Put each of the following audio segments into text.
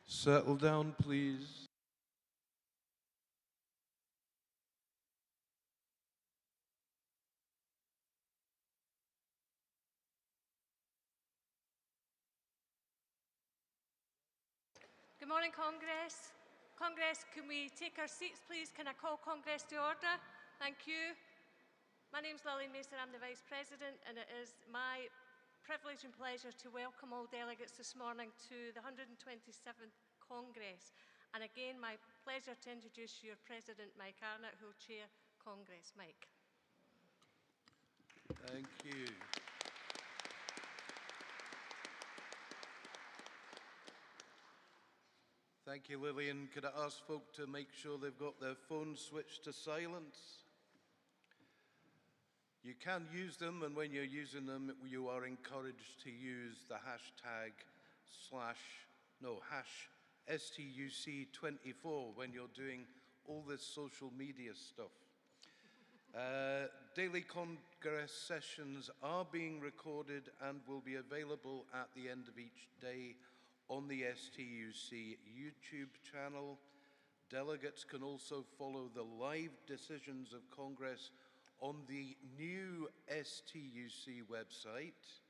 Settle down, please. Good morning, Congress. Congress, can we take our seats, please? Can I call Congress to order? Thank you. My name is Lillian Mason, I'm the Vice President, and it is my privilege and pleasure to welcome all delegates this morning to the 127th Congress. And again, my pleasure to introduce your President, Mike Arnott, who will chair Congress. Mike. Thank you. Thank you, Lillian. Could I ask folk to make sure they've got their phones switched to silence? You can use them, and when you're using them, you are encouraged to use the hashtag #STUC24 when you're doing all this social media stuff. Daily Congress sessions are being recorded and will be available at the end of each day on the STUC YouTube channel. Delegates can also follow the live decisions of Congress on the new STUC website.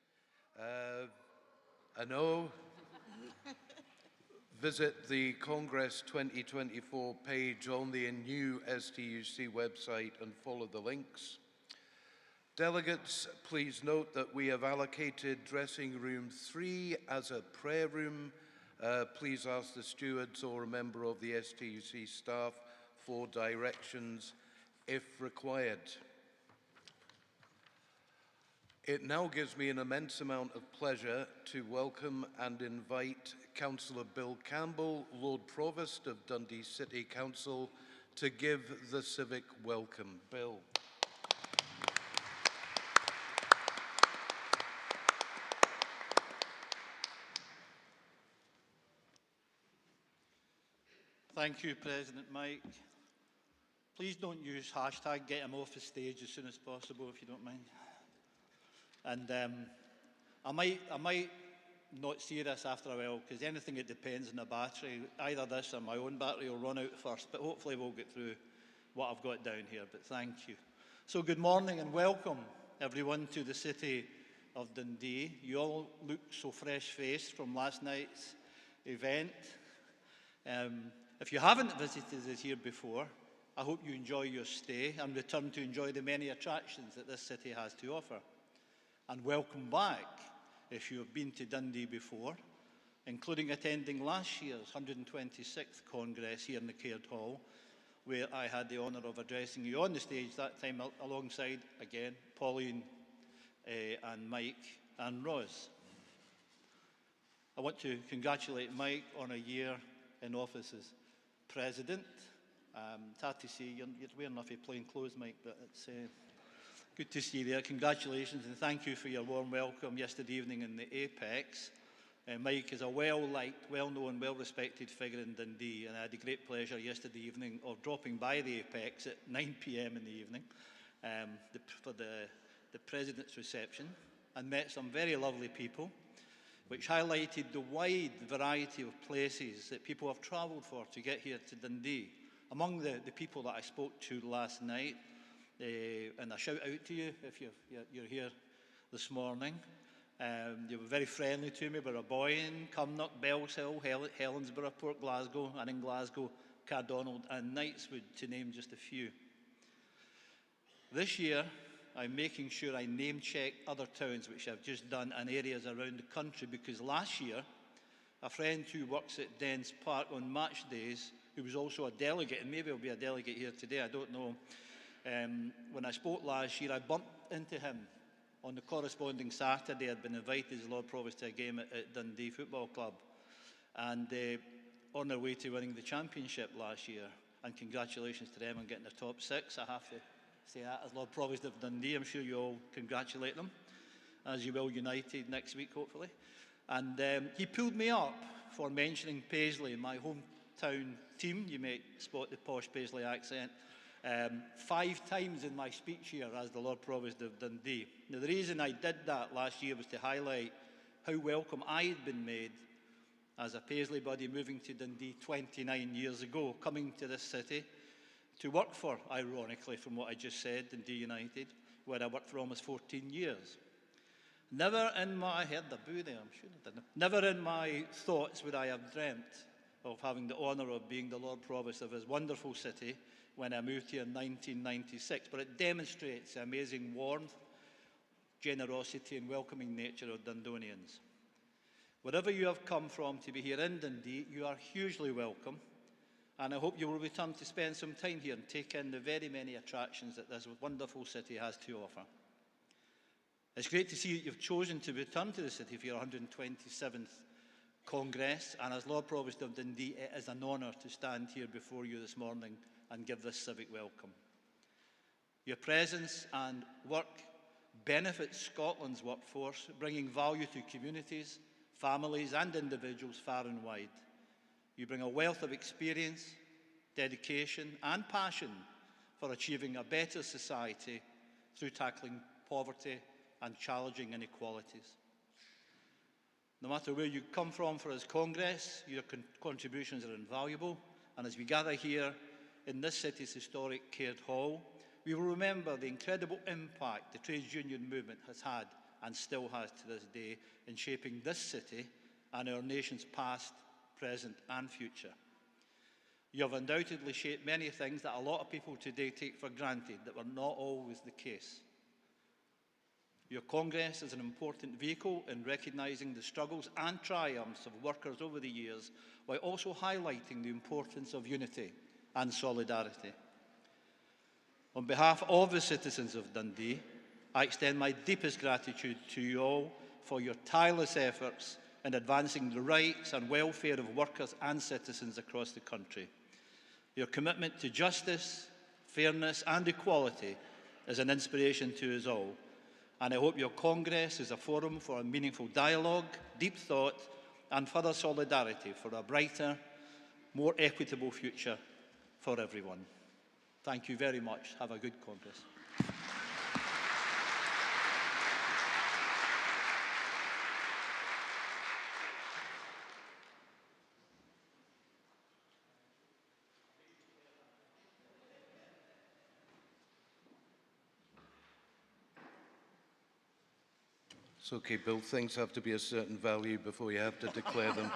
Visit the Congress 2024 page on the new STUC website and follow the links. Delegates, please note that we have allocated dressing room 3 as a prayer room. Please ask the stewards or a member of the STUC staff for directions if required. It now gives me an immense amount of pleasure to welcome and invite Councillor Bill Campbell, Lord Provost of Dundee City Council, to give the civic welcome. Bill. Thank you, President Mike. Please don't use hashtag get him off the stage as soon as possible, if you don't mind. And I might not see this after a while, because anything that depends on the battery, either this or my own battery will run out first, but hopefully we'll get through what I've got down here, but thank you. So good morning and welcome everyone to the city of Dundee. You all look so fresh-faced from last night's event. If you haven't visited us here before, I hope you enjoy your stay and return to enjoy the many attractions that this city has to offer. And welcome back if you have been to Dundee before, including attending last year's 126th Congress here in the Caird Hall, where I had the honour of addressing you on the stage that time alongside, again, Pauline and Mike and Ros. I want to congratulate Mike on a year in office as President. It's hard to see, you're wearing off your plain clothes, Mike, but it's good to see you there. Congratulations and thank you for your warm welcome yesterday evening in the Apex. Mike is a well-liked, well-known, well-respected figure in Dundee, and I had the great pleasure yesterday evening of dropping by the Apex at 9 p.m. in the evening for the President's reception, and met some very lovely people, which highlighted the wide variety of places that people have travelled for to get here to Dundee. Among the people that I spoke to last night, and a shout out to you if you're here this morning. You were very friendly to me. We're a Boyne, Cumnock, Bellshill, Helensburgh, Port Glasgow, and in Glasgow, Cardonald and Knightswood, to name just a few. This year, I'm making sure I name check other towns, which I've just done, and areas around the country, because last year, a friend who works at Dens Park on match days, who was also a delegate, and maybe he'll be a delegate here today, I don't know. When I spoke last year, I bumped into him on the corresponding Saturday. I'd been invited as Lord Provost to a game at Dundee Football Club, and on their way to winning the championship last year. And congratulations to them on getting the top 6. I have to say that as Lord Provost of Dundee. I'm sure you all congratulate them, as you will United next week, hopefully. And he pulled me up for mentioning Paisley, my hometown team. You may spot the posh Paisley accent. 5 times in my speech here as the Lord Provost of Dundee. Now, the reason I did that last year was to highlight how welcome I had been made as a Paisley body moving to Dundee 29 years ago, coming to this city to work for, ironically, from what I just said, Dundee United, where I worked for almost 14 years. Never in my, I heard the boo there, I'm sure I didn't. Never in my thoughts would I have dreamt of having the honour of being the Lord Provost of this wonderful city when I moved here in 1996, but it demonstrates the amazing warmth, generosity and welcoming nature of Dundonians. Wherever you have come from to be here in Dundee, you are hugely welcome, and I hope you will return to spend some time here and take in the very many attractions that this wonderful city has to offer. It's great to see that you've chosen to return to the city for your 127th Congress, and as Lord Provost of Dundee, it is an honour to stand here before you this morning and give this civic welcome. Your presence and work benefits Scotland's workforce, bringing value to communities, families and individuals far and wide. You bring a wealth of experience, dedication and passion for achieving a better society through tackling poverty and challenging inequalities. No matter where you come from for this Congress, your contributions are invaluable, and as we gather here in this city's historic Caird Hall, we will remember the incredible impact the trades union movement has had and still has to this day in shaping this city and our nation's past, present and future. You have undoubtedly shaped many things that a lot of people today take for granted that were not always the case. Your Congress is an important vehicle in recognising the struggles and triumphs of workers over the years, while also highlighting the importance of unity and solidarity. On behalf of the citizens of Dundee, I extend my deepest gratitude to you all for your tireless efforts in advancing the rights and welfare of workers and citizens across the country. Your commitment to justice, fairness and equality is an inspiration to us all, and I hope your Congress is a forum for a meaningful dialogue, deep thought and further solidarity for a brighter, more equitable future for everyone. Thank you very much. Have a good Congress. It's okay, Bill. Things have to be a certain value before you have to declare them.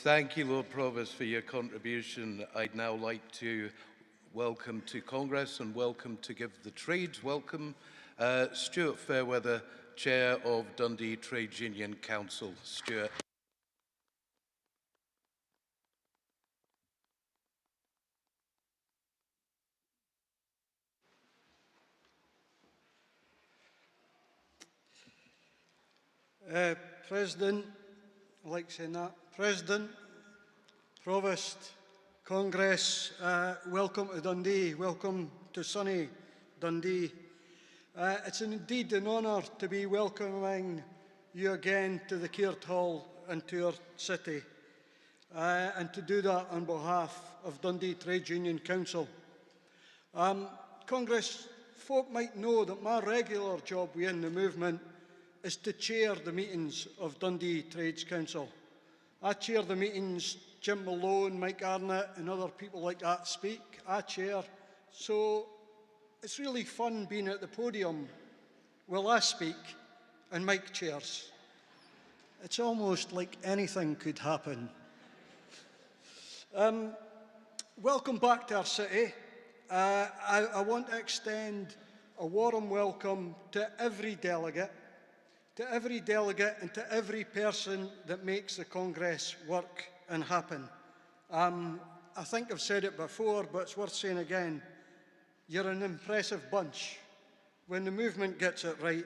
Thank you, Lord Provost, for your contribution. I'd now like to welcome to Congress and welcome to give the trades welcome, Stuart Fairweather, Chair of Dundee Trades Union Council. Stuart. President, I like saying that. President, Provost, Congress, welcome to Dundee, welcome to sunny Dundee. It's indeed an honour to be welcoming you again to the Caird Hall and to our city, and to do that on behalf of Dundee Trades Union Council. Congress folk might know that my regular job within the movement is to chair the meetings of Dundee Trades Council. I chair the meetings, Jim Malone, Mike Arnott and other people like that speak. I chair, so it's really fun being at the podium while I speak and Mike chairs. It's almost like anything could happen. Welcome back to our city. I want to extend a warm welcome to every delegate and to every person that makes the Congress work and happen. I think I've said it before, but it's worth saying again. You're an impressive bunch. When the movement gets it right,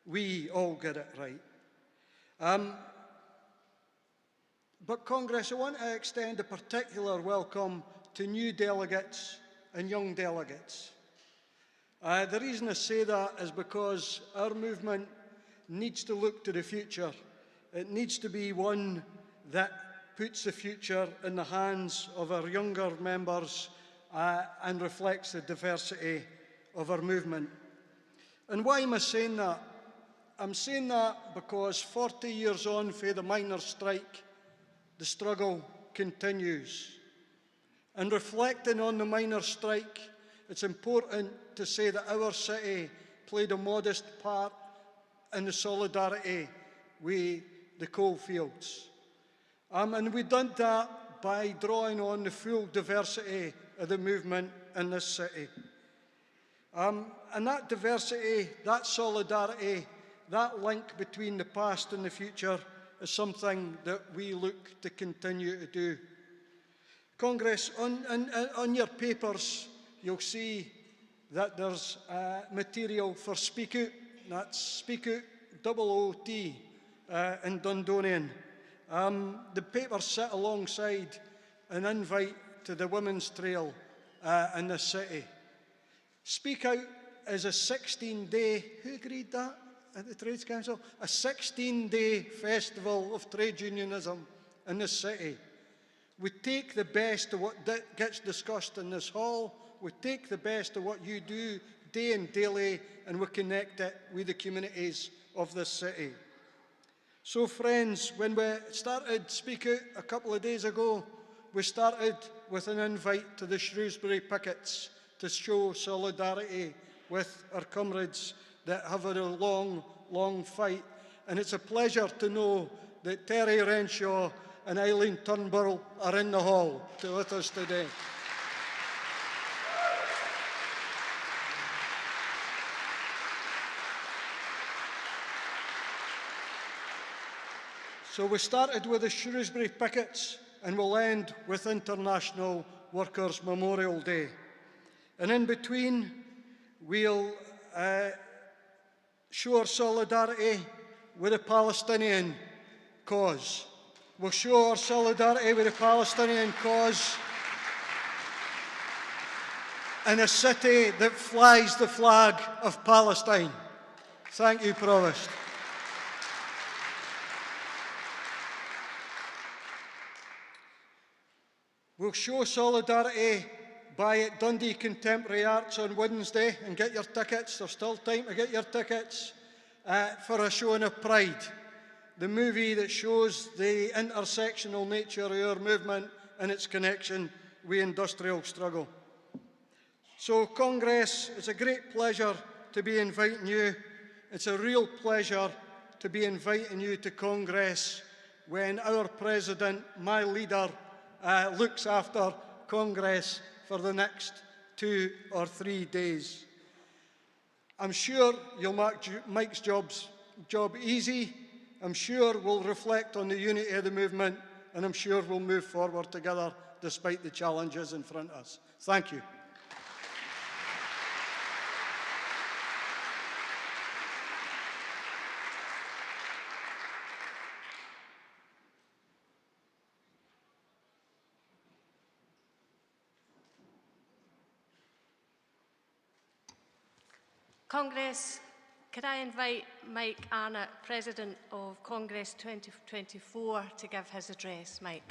we all get it right. But Congress, I want to extend a particular welcome to new delegates and young delegates. The reason I say that is because our movement needs to look to the future. It needs to be one that puts the future in the hands of our younger members and reflects the diversity of our movement. And why am I saying that? I'm saying that because 40 years on for the miners' strike, the struggle continues. And reflecting on the miners' strike, it's important to say that our city played a modest part in the solidarity with the coalfields. And we done that by drawing on the full diversity of the movement in this city. And that diversity, that solidarity, that link between the past and the future is something that we look to continue to do. Congress, on your papers, you'll see that there's material for Speak Out. That's Speak Out, OOT, in Dundonian. The papers sit alongside an invite to the Women's Trail in the city. Speak Out is a 16-day, who agreed that at the Trades Council? A 16-day festival of trade unionism in the city. We take the best of what gets discussed in this hall, we take the best of what you do day and daily, and we connect it with the communities of this city. So friends, when we started Speak Out a couple of days ago, we started with an invite to the Shrewsbury pickets to show solidarity with our comrades that have had a long, long fight. And it's a pleasure to know that Terry Renshaw and Eileen Turnbull are in the hall with us today. So we started with the Shrewsbury pickets and we'll end with International Workers' Memorial Day. And in between, we'll show our solidarity with the Palestinian cause. We'll show our solidarity with the Palestinian cause in a city that flies the flag of Palestine. Thank you, Provost. We'll show solidarity by Dundee Contemporary Arts on Wednesday and get your tickets. There's still time to get your tickets for a showing of Pride, the movie that shows the intersectional nature of our movement and its connection with industrial struggle. So Congress, it's a great pleasure to be inviting you. It's a real pleasure to be inviting you to Congress when our President, my leader, looks after Congress for the next 2 or 3 days. I'm sure you'll make Mike's job easy. I'm sure we'll reflect on the unity of the movement, and I'm sure we'll move forward together despite the challenges in front of us. Thank you. Congress, could I invite Mike Arnott, President of Congress 2024, to give his address. Mike.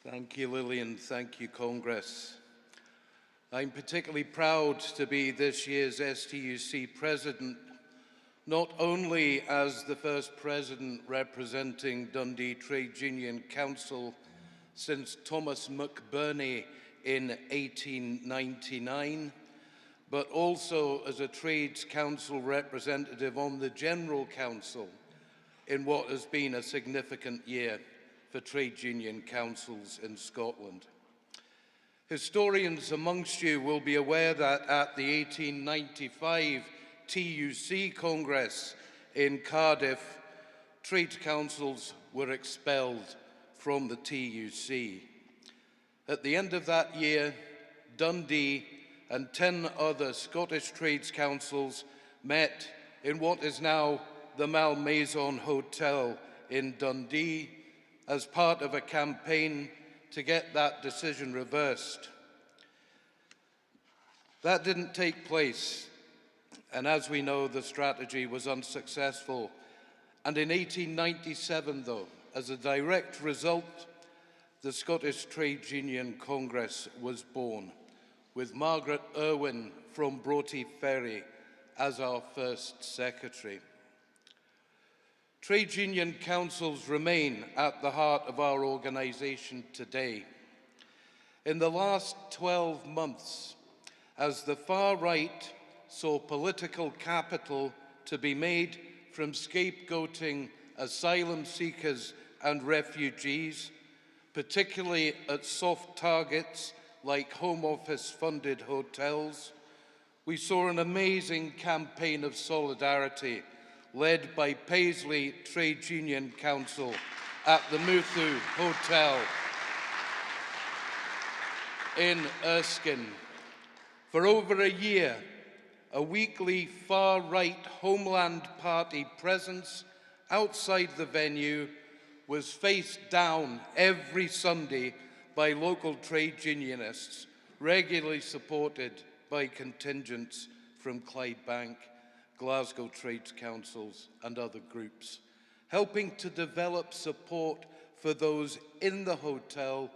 Thank you, Lillian. Thank you, Congress. I'm particularly proud to be this year's STUC President, not only as the first President representing Dundee Trade Union Council since Thomas McBurney in 1899, but also as a Trades Council representative on the General Council in what has been a significant year for trade union councils in Scotland. Historians amongst you will be aware that at the 1895 STUC Congress in Cardiff, trade councils were expelled from the TUC. At the end of that year, Dundee and 10 other Scottish trades councils met in what is now the Malmaison Hotel in Dundee as part of a campaign to get that decision reversed. That didn't take place, and as we know, the strategy was unsuccessful. And in 1897, though, as a direct result, the Scottish Trade Union Congress was born, with Margaret Irwin from Broughty Ferry as our first secretary. Trade union councils remain at the heart of our organisation today. In the last 12 months, as the far right saw political capital to be made from scapegoating asylum seekers and refugees, particularly at soft targets like Home Office-funded hotels, we saw an amazing campaign of solidarity led by Paisley Trade Union Council at the Muthu Hotel in Erskine. For over a year, a weekly far-right Homeland Party presence outside the venue was faced down every Sunday by local trade unionists, regularly supported by contingents from Clydebank, Glasgow Trades Councils and other groups, helping to develop support for those in the hotel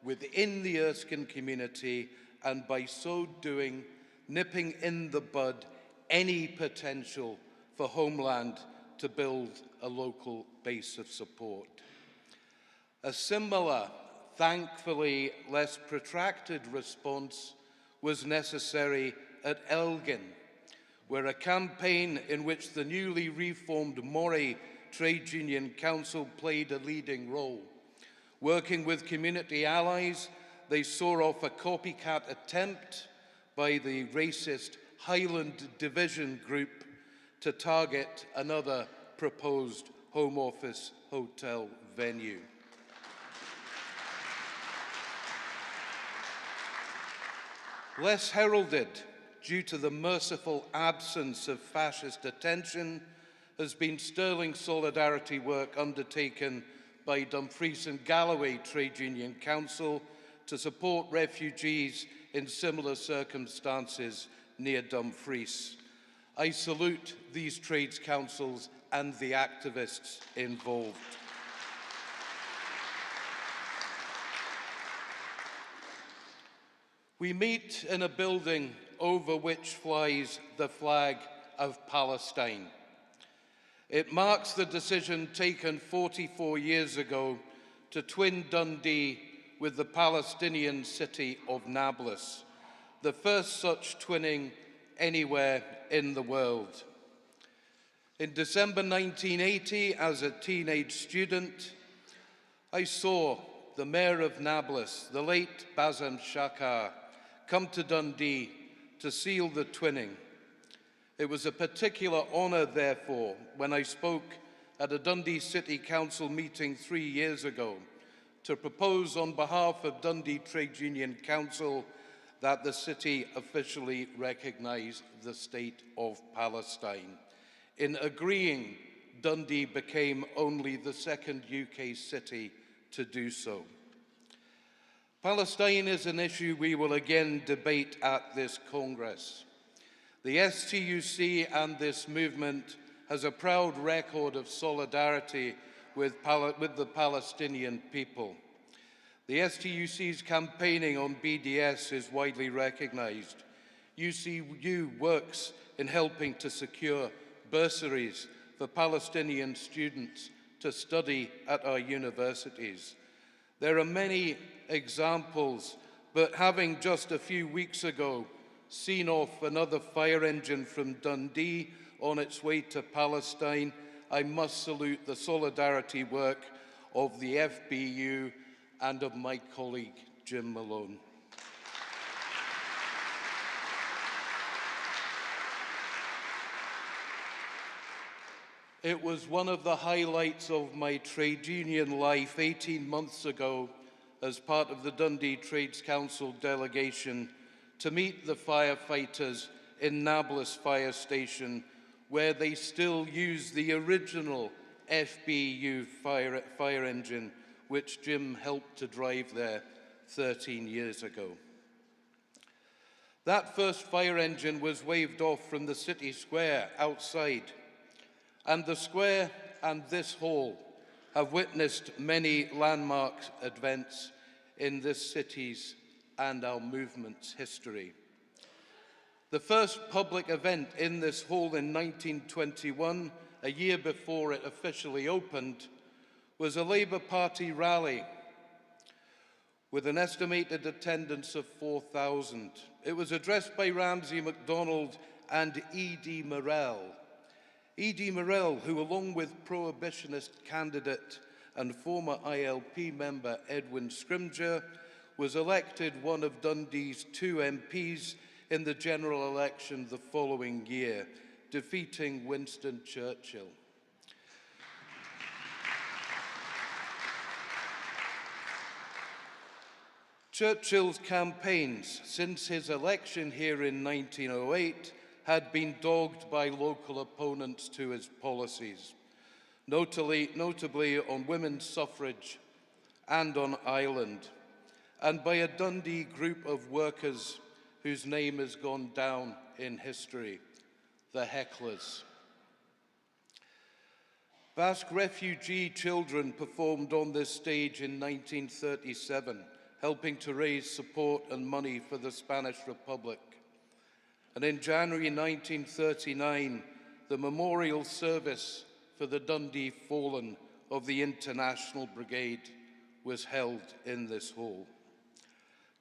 within the Erskine community, and by so doing, nipping in the bud any potential for Homeland to build a local base of support. A similar, thankfully less protracted response was necessary at Elgin, where a campaign in which the newly reformed Moray Trade Union Council played a leading role. Working with community allies, they saw off a copycat attempt by the racist Highland Division Group to target another proposed Home Office hotel venue. Less heralded due to the merciful absence of fascist attention has been sterling solidarity work undertaken by Dumfries and Galloway Trade Union Council to support refugees in similar circumstances near Dumfries. I salute these trades councils and the activists involved. We meet in a building over which flies the flag of Palestine. It marks the decision taken 44 years ago to twin Dundee with the Palestinian city of Nablus, the first such twinning anywhere in the world. In December 1980, as a teenage student, I saw the mayor of Nablus, the late Bazem Shakar, come to Dundee to seal the twinning. It was a particular honour, therefore, when I spoke at a Dundee City Council meeting 3 years ago to propose on behalf of Dundee Trade Union Council that the city officially recognise the State of Palestine. In agreeing, Dundee became only the second UK city to do so. Palestine is an issue we will again debate at this Congress. The STUC and this movement has a proud record of solidarity with the Palestinian people. The STUC's campaigning on BDS is widely recognised. UCU works in helping to secure bursaries for Palestinian students to study at our universities. There are many examples, but having just a few weeks ago seen off another fire engine from Dundee on its way to Palestine, I must salute the solidarity work of the FBU and of my colleague Jim Malone. It was one of the highlights of my trade union life 18 months ago as part of the Dundee Trades Council delegation to meet the firefighters in Nablus Fire Station, where they still use the original FBU fire engine, which Jim helped to drive there 13 years ago. That first fire engine was waved off from the city square outside, and the square and this hall have witnessed many landmark events in this city's and our movement's history. The first public event in this hall in 1921, a year before it officially opened, was a Labour Party rally with an estimated attendance of 4,000. It was addressed by Ramsay MacDonald and E.D. Morrell. E.D. Morrell, who along with prohibitionist candidate and former ILP member Edwin Scrimgeour, was elected one of Dundee's 2 MPs in the general election the following year, defeating Winston Churchill. Churchill's campaigns since his election here in 1908 had been dogged by local opponents to his policies, notably on women's suffrage and on Ireland, and by a Dundee group of workers whose name has gone down in history, the hecklers. Basque refugee children performed on this stage in 1937, helping to raise support and money for the Spanish Republic. And in January 1939, the memorial service for the Dundee fallen of the International Brigade was held in this hall.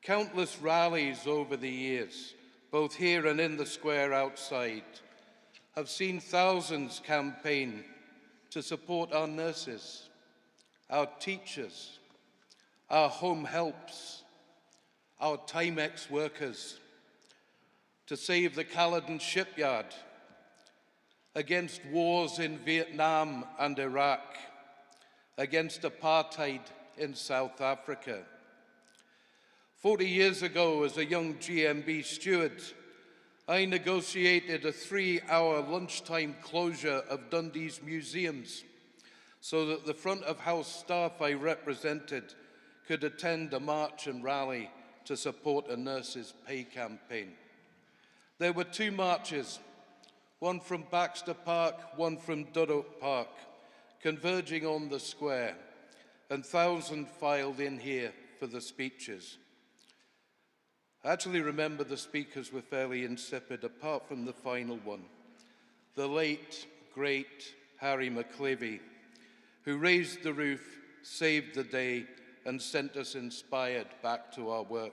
Countless rallies over the years, both here and in the square outside, have seen thousands campaign to support our nurses, our teachers, our home helps, our Timex workers, to save the Caledon shipyard, against wars in Vietnam and Iraq, against apartheid in South Africa. 40 years ago, as a young GMB steward, I negotiated a 3-hour lunchtime closure of Dundee's museums so that the front of house staff I represented could attend a march and rally to support a nurses' pay campaign. There were 2 marches, one from Baxter Park, one from Durrock Park, converging on the square, and thousands filed in here for the speeches. I actually remember the speakers were fairly insipid, apart from the final one, the late, great Harry McClavey, who raised the roof, saved the day, and sent us inspired back to our work.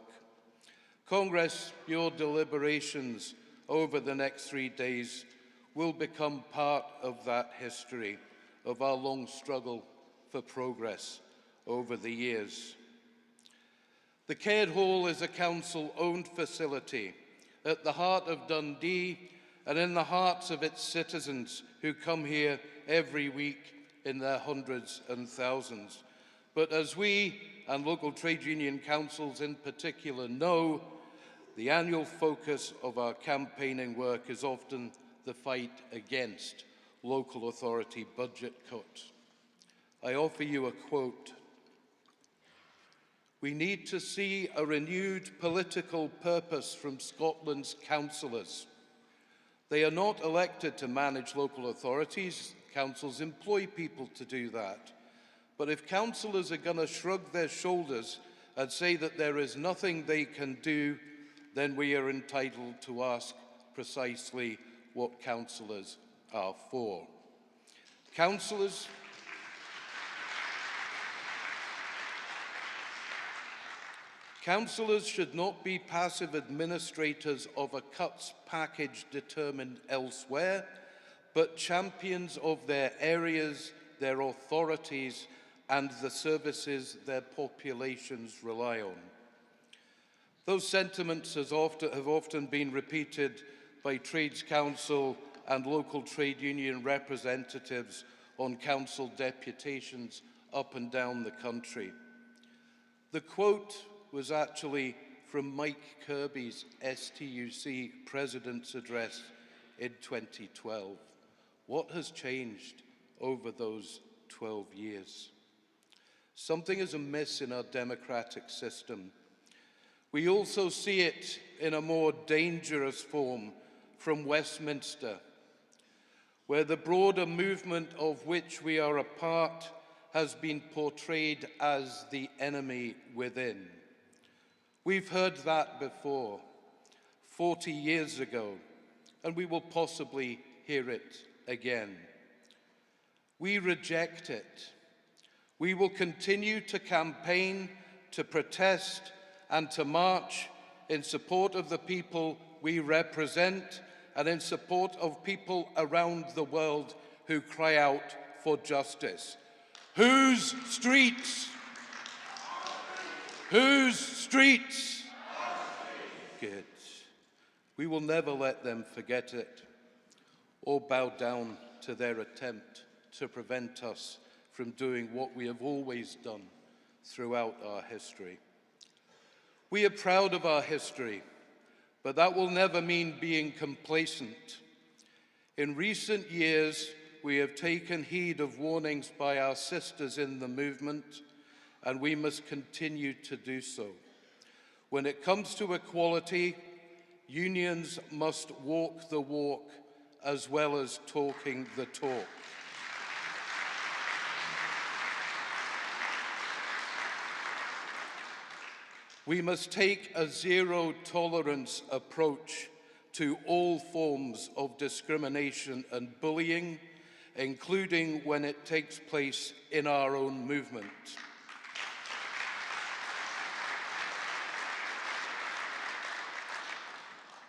Congress, your deliberations over the next 3 days will become part of that history of our long struggle for progress over the years. The Caird Hall is a council-owned facility at the heart of Dundee and in the hearts of its citizens who come here every week in their hundreds and thousands. But as we and local trade union councils in particular know, the annual focus of our campaigning work is often the fight against local authority budget cuts. I offer you a quote. "We need to see a renewed political purpose from Scotland's councillors. They are not elected to manage local authorities. Councils employ people to do that. But if councillors are going to shrug their shoulders and say that there is nothing they can do, then we are entitled to ask precisely what councillors are for. Councillors should not be passive administrators of a cuts package determined elsewhere, but champions of their areas, their authorities, and the services their populations rely on. Those sentiments have often been repeated by Trades Council and local trade union representatives on council deputations up and down the country. The quote was actually from Mike Kirby's STUC President's Address in 2012. What has changed over those 12 years? Something is amiss in our democratic system. We also see it in a more dangerous form from Westminster, where the broader movement of which we are a part has been portrayed as the enemy within. We've heard that before, 40 years ago, and we will possibly hear it again. We reject it. We will continue to campaign, to protest, and to march in support of the people we represent and in support of people around the world who cry out for justice. Whose streets? Whose streets? Good. We will never let them forget it or bow down to their attempt to prevent us from doing what we have always done throughout our history. We are proud of our history, but that will never mean being complacent. In recent years, we have taken heed of warnings by our sisters in the movement, and we must continue to do so. When it comes to equality, unions must walk the walk as well as talking the talk. We must take a zero-tolerance approach to all forms of discrimination and bullying, including when it takes place in our own movement.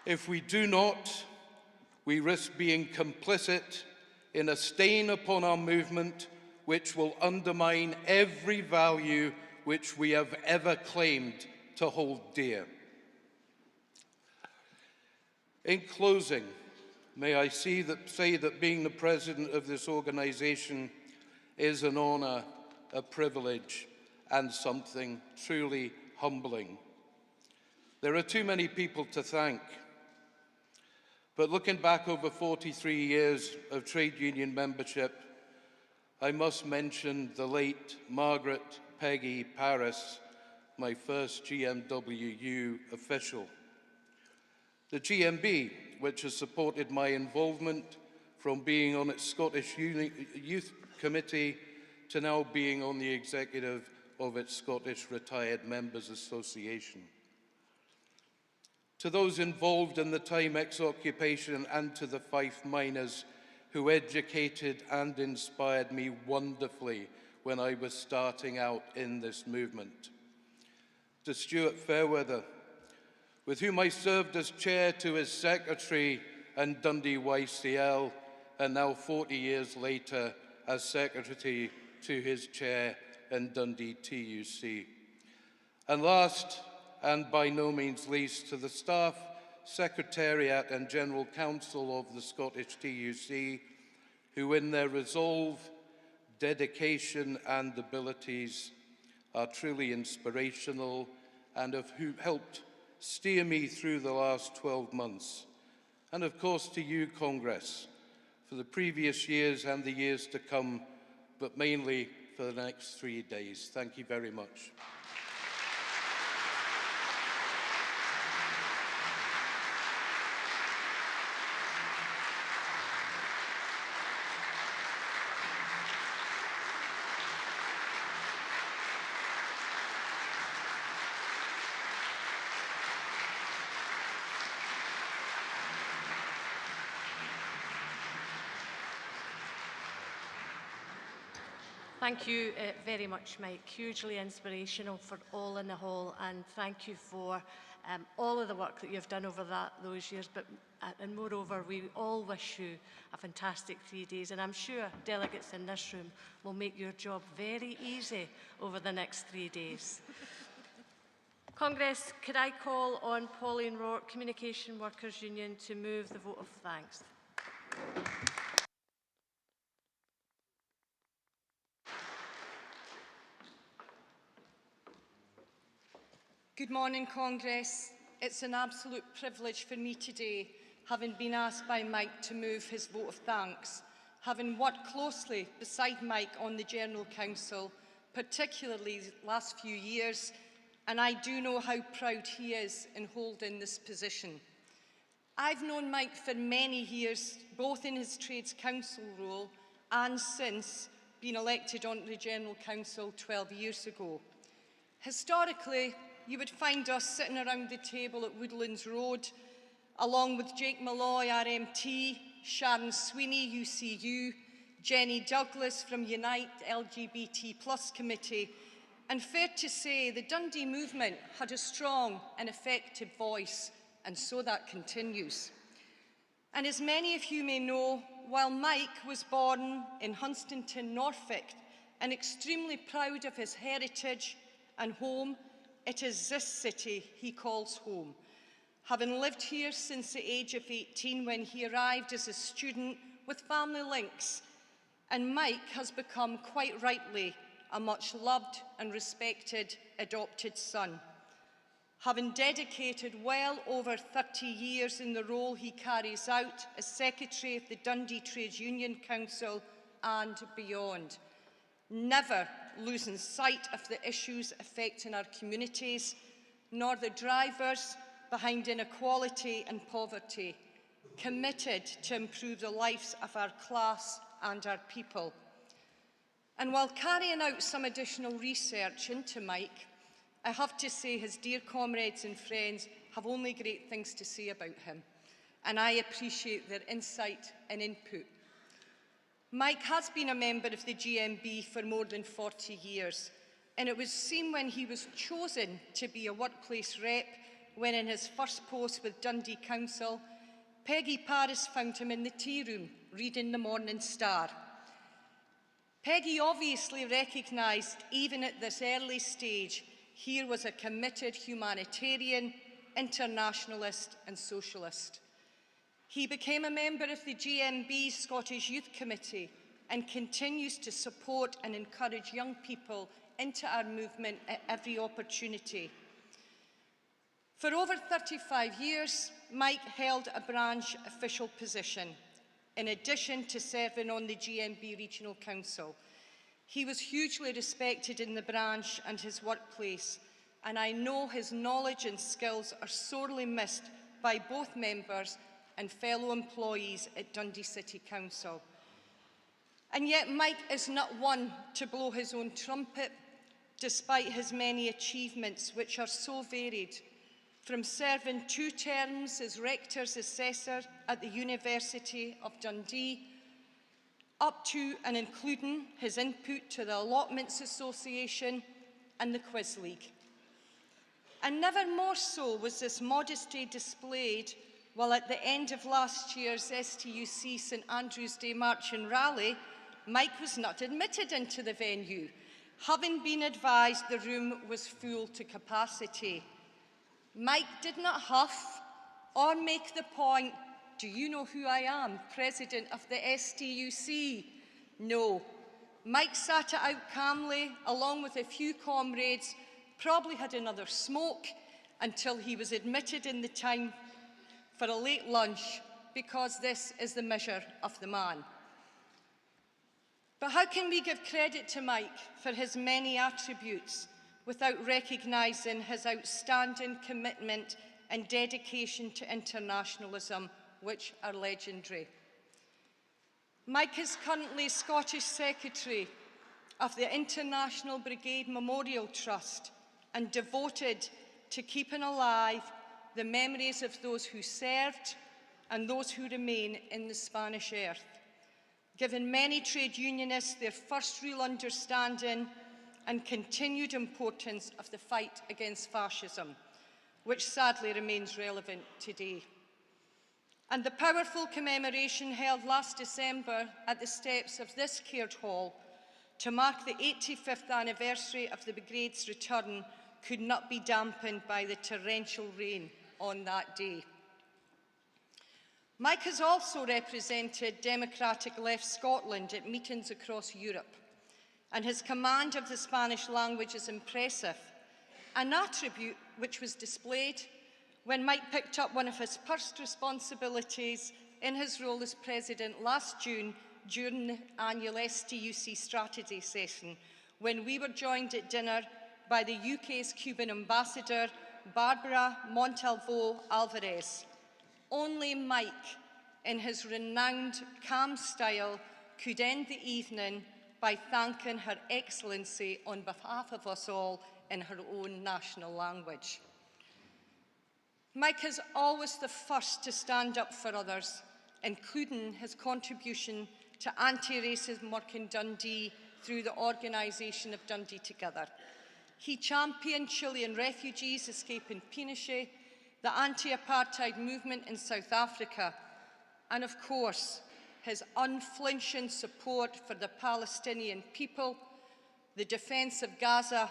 If we do not, we risk being complicit in a stain upon our movement which will undermine every value which we have ever claimed to hold dear. In closing, may I say that being the president of this organization is an honor, a privilege, and something truly humbling. There are too many people to thank, but looking back over 43 years of trade union membership, I must mention the late Margaret Peggy Paris, my first GMWU official. The GMB, which has supported my involvement from being on its Scottish Youth Committee to now being on the executive of its Scottish Retired Members Association. To those involved in the Timex occupation and to the Fife miners who educated and inspired me wonderfully when I was starting out in this movement. To Stuart Fairweather, with whom I served as chair to his secretary and Dundee YCL, and now 40 years later as secretary to his chair and Dundee TUC. And last, and by no means least, to the staff, secretariat and general council of the Scottish TUC, who in their resolve, dedication and abilities are truly inspirational and have helped steer me through the last 12 months. And of course to you, Congress, for the previous years and the years to come, but mainly for the next 3 days. Thank you very much. Thank you very much, Mike. Hugely inspirational for all in the hall, and thank you for all of the work that you've done over those years. And moreover, we all wish you a fantastic 3 days, and I'm sure delegates in this room will make your job very easy over the next 3 days. Congress, could I call on Pauline Rourke, Communication Workers Union, to move the vote of thanks? Good morning, Congress. It's an absolute privilege for me today, having been asked by Mike to move his vote of thanks, having worked closely beside Mike on the General Council, particularly the last few years, and I do know how proud he is in holding this position. I've known Mike for many years, both in his Trades Council role and since, being elected onto the General Council 12 years ago. Historically, you would find us sitting around the table at Woodlands Road, along with Jake Malloy, RMT, Sharon Sweeney, UCU, Jenny Douglas from Unite LGBT+ Committee, and fair to say the Dundee movement had a strong and effective voice, and so that continues. And as many of you may know, while Mike was born in Hunstanton, Norfolk, and extremely proud of his heritage and home, it is this city he calls home. Having lived here since the age of 18 when he arrived as a student with family links, and Mike has become quite rightly a much loved and respected adopted son. Having dedicated well over 30 years in the role he carries out as Secretary of the Dundee Trades Union Council and beyond, never losing sight of the issues affecting our communities, nor the drivers behind inequality and poverty, committed to improve the lives of our class and our people. And while carrying out some additional research into Mike, I have to say his dear comrades and friends have only great things to say about him, and I appreciate their insight and input. Mike has been a member of the GMB for more than 40 years, and it was seen when he was chosen to be a workplace rep when in his first post with Dundee Council, Peggy Paris found him in the tea room reading the Morning Star. Peggy obviously recognised, even at this early stage, here was a committed humanitarian, internationalist and socialist. He became a member of the GMB's Scottish Youth Committee and continues to support and encourage young people into our movement at every opportunity. For over 35 years, Mike held a branch official position, in addition to serving on the GMB Regional Council. He was hugely respected in the branch and his workplace, and I know his knowledge and skills are sorely missed by both members and fellow employees at Dundee City Council. And yet Mike is not one to blow his own trumpet, despite his many achievements, which are so varied, from serving 2 terms as Rector's Assessor at the University of Dundee, up to and including his input to the Allotments Association and the Quiz League. And never more so was this modesty displayed while at the end of last year's STUC St Andrew's Day March and Rally, Mike was not admitted into the venue, having been advised the room was full to capacity. Mike did not huff or make the point, "Do you know who I am, President of the STUC?" No. Mike sat it out calmly, along with a few comrades, probably had another smoke, until he was admitted in the time for a late lunch, because this is the measure of the man. But how can we give credit to Mike for his many attributes without recognising his outstanding commitment and dedication to internationalism, which are legendary? Mike is currently Scottish Secretary of the International Brigade Memorial Trust and devoted to keeping alive the memories of those who served and those who remain in the Spanish earth, giving many trade unionists their first real understanding and continued importance of the fight against fascism, which sadly remains relevant today. And the powerful commemoration held last December at the steps of this Caird Hall to mark the 85th anniversary of the Brigade's return could not be dampened by the torrential rain on that day. Mike has also represented Democratic Left Scotland at meetings across Europe, and his command of the Spanish language is impressive, an attribute which was displayed when Mike picked up one of his first responsibilities in his role as President last June during the annual STUC strategy session, when we were joined at dinner by the UK's Cuban ambassador, Barbara Montalvo Alvarez. Only Mike, in his renowned calm style, could end the evening by thanking Her Excellency on behalf of us all in her own national language. Mike is always the first to stand up for others, including his contribution to anti-racism work in Dundee through the organisation of Dundee Together. He championed Chilean refugees escaping Pinochet, the anti-apartheid movement in South Africa, and of course, his unflinching support for the Palestinian people, the defence of Gaza,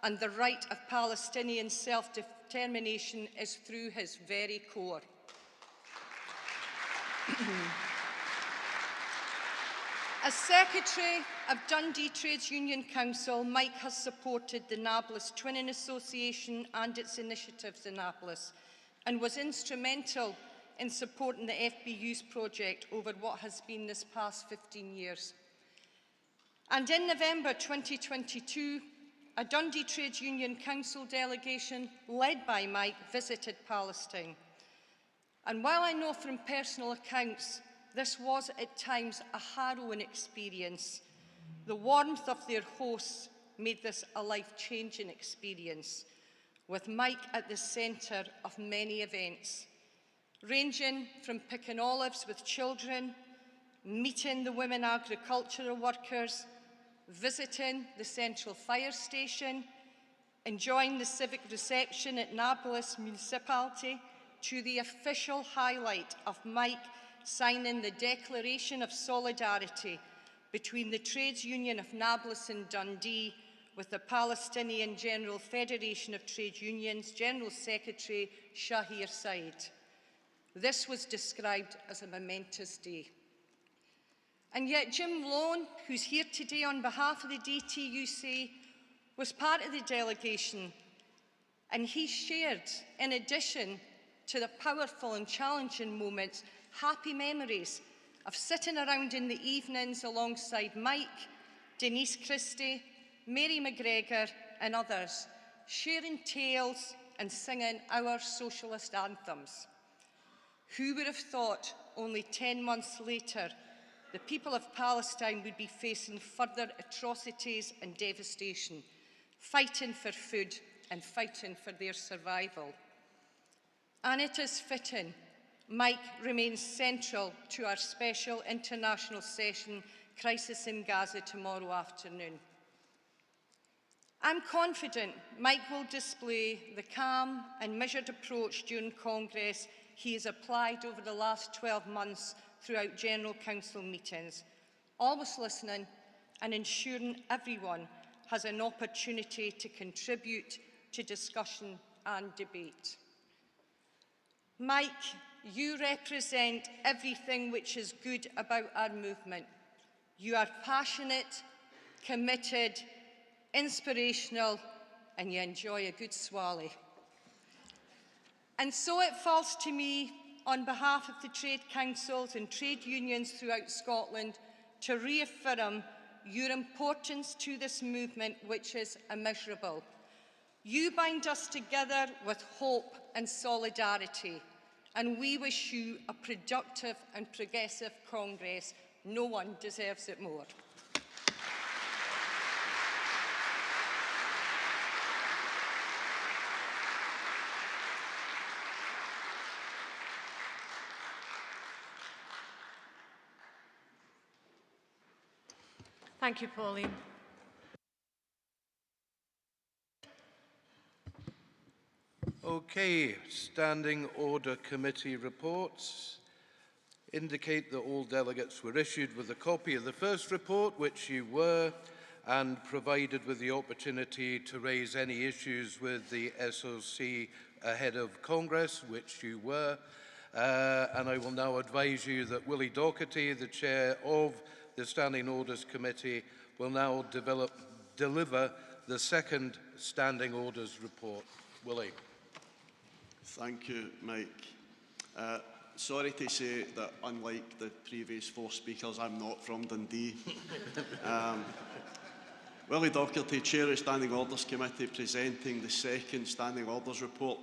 and the right of Palestinian self-determination is through his very core. As Secretary of Dundee Trades Union Council, Mike has supported the Nablus Twinning Association and its initiatives in Nablus, and was instrumental in supporting the FBU's project over what has been this past 15 years. And in November 2022, a Dundee Trades Union Council delegation led by Mike visited Palestine. And while I know from personal accounts this was at times a harrowing experience, the warmth of their hosts made this a life-changing experience, with Mike at the centre of many events, ranging from picking olives with children, meeting the women agricultural workers, visiting the central fire station, enjoying the civic reception at Nablus Municipality, to the official highlight of Mike signing the Declaration of Solidarity between the Trades Union of Nablus and Dundee with the Palestinian General Federation of Trade Unions General Secretary Shahir Said. This was described as a momentous day. And yet Jim Lone, who's here today on behalf of the DTUC, was part of the delegation, and he shared, in addition to the powerful and challenging moments, happy memories of sitting around in the evenings alongside Mike, Denise Christie, Mary McGregor and others, sharing tales and singing our socialist anthems. Who would have thought only 10 months later the people of Palestine would be facing further atrocities and devastation, fighting for food and fighting for their survival? And it is fitting Mike remains central to our special international session, Crisis in Gaza, tomorrow afternoon. I'm confident Mike will display the calm and measured approach during Congress he has applied over the last 12 months throughout General Council meetings, always listening and ensuring everyone has an opportunity to contribute to discussion and debate. Mike, you represent everything which is good about our movement. You are passionate, committed, inspirational, and you enjoy a good swally. And so it falls to me, on behalf of the trade councils and trade unions throughout Scotland, to reaffirm your importance to this movement, which is immeasurable. You bind us together with hope and solidarity, and we wish you a productive and progressive Congress. No one deserves it more. Thank you, Pauline. Okay, Standing Order Committee reports indicate that all delegates were issued with a copy of the first report, which you were, and provided with the opportunity to raise any issues with the SOC ahead of Congress, which you were. And I will now advise you that Willie Doherty, the chair of the Standing Orders Committee, will now deliver the second Standing Orders report. Willie. Thank you, Mike. Sorry to say that, unlike the previous four speakers, I'm not from Dundee. Willie Doherty, Chair of Standing Orders Committee, presenting the second Standing Orders report.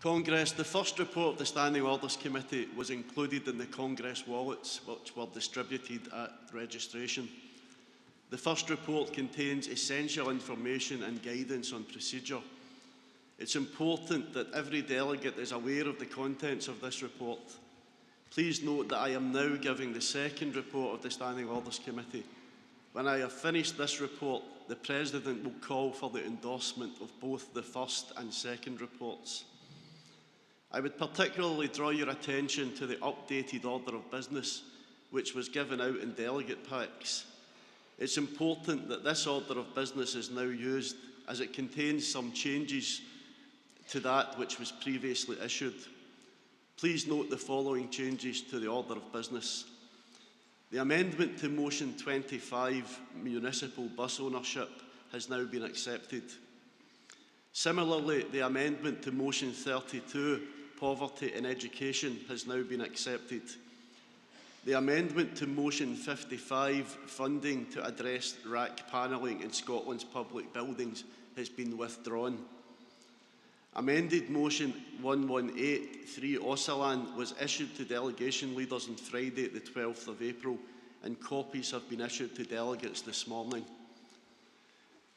Congress, the first report of the Standing Orders Committee was included in the Congress wallets, which were distributed at registration. The first report contains essential information and guidance on procedure. It's important that every delegate is aware of the contents of this report. Please note that I am now giving the second report of the Standing Orders Committee. When I have finished this report, the President will call for the endorsement of both the first and second reports. I would particularly draw your attention to the updated order of business, which was given out in delegate packs. It's important that this order of business is now used, as it contains some changes to that which was previously issued. Please note the following changes to the order of business. The amendment to Motion 25, Municipal Bus Ownership, has now been accepted. Similarly, the amendment to Motion 32, Poverty in Education, has now been accepted. The amendment to Motion 55, Funding to address rack panelling in Scotland's public buildings, has been withdrawn. Amended Motion 1183, Osalan, was issued to delegation leaders on Friday, the 12th of April, and copies have been issued to delegates this morning.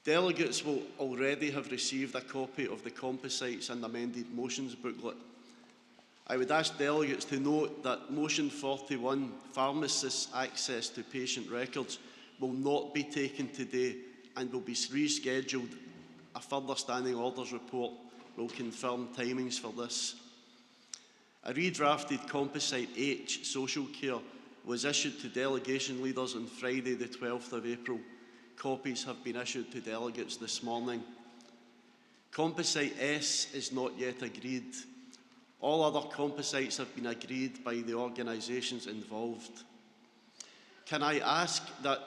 Delegates will already have received a copy of the composites and amended motions booklet. I would ask delegates to note that Motion 41, Pharmacists' Access to Patient Records, will not be taken today and will be rescheduled. A further Standing Orders report will confirm timings for this. A redrafted Composite H, Social Care, was issued to delegation leaders on Friday, the 12th of April. Copies have been issued to delegates this morning. Composite S is not yet agreed. All other composites have been agreed by the organisations involved. Can I ask that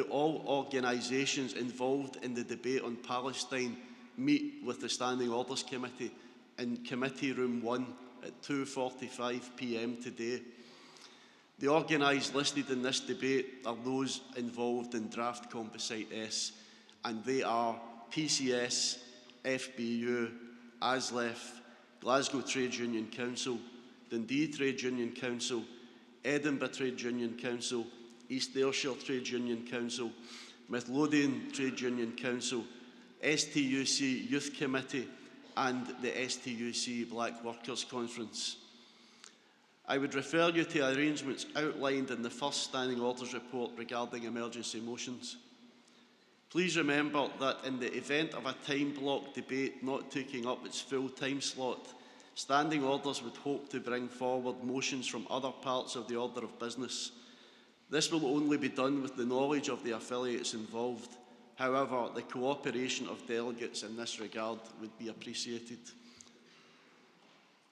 all organisations involved in the debate on Palestine meet with the Standing Orders Committee in Committee Room 1 at 2:45 p.m. today? The organised listed in this debate are those involved in draft Composite S, and they are PCS, FBU, ASLEF, Glasgow Trade Union Council, Dundee Trade Union Council, Edinburgh Trade Union Council, East Ayrshire Trade Union Council, Midlothian Trade Union Council, STUC Youth Committee and the STUC Black Workers Conference. I would refer you to arrangements outlined in the first Standing Orders report regarding emergency motions. Please remember that in the event of a time-block debate not taking up its full time slot, Standing Orders would hope to bring forward motions from other parts of the order of business. This will only be done with the knowledge of the affiliates involved. However, the cooperation of delegates in this regard would be appreciated.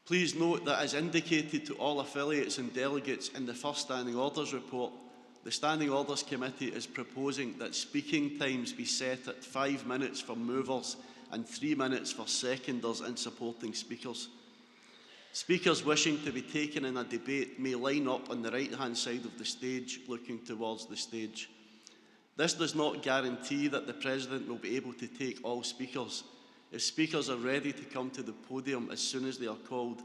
Please note that, as indicated to all affiliates and delegates in the first Standing Orders report, the Standing Orders Committee is proposing that speaking times be set at 5 minutes for movers and 3 minutes for seconders and supporting speakers. Speakers wishing to be taken in a debate may line up on the right-hand side of the stage, looking towards the stage. This does not guarantee that the President will be able to take all speakers. If speakers are ready to come to the podium as soon as they are called,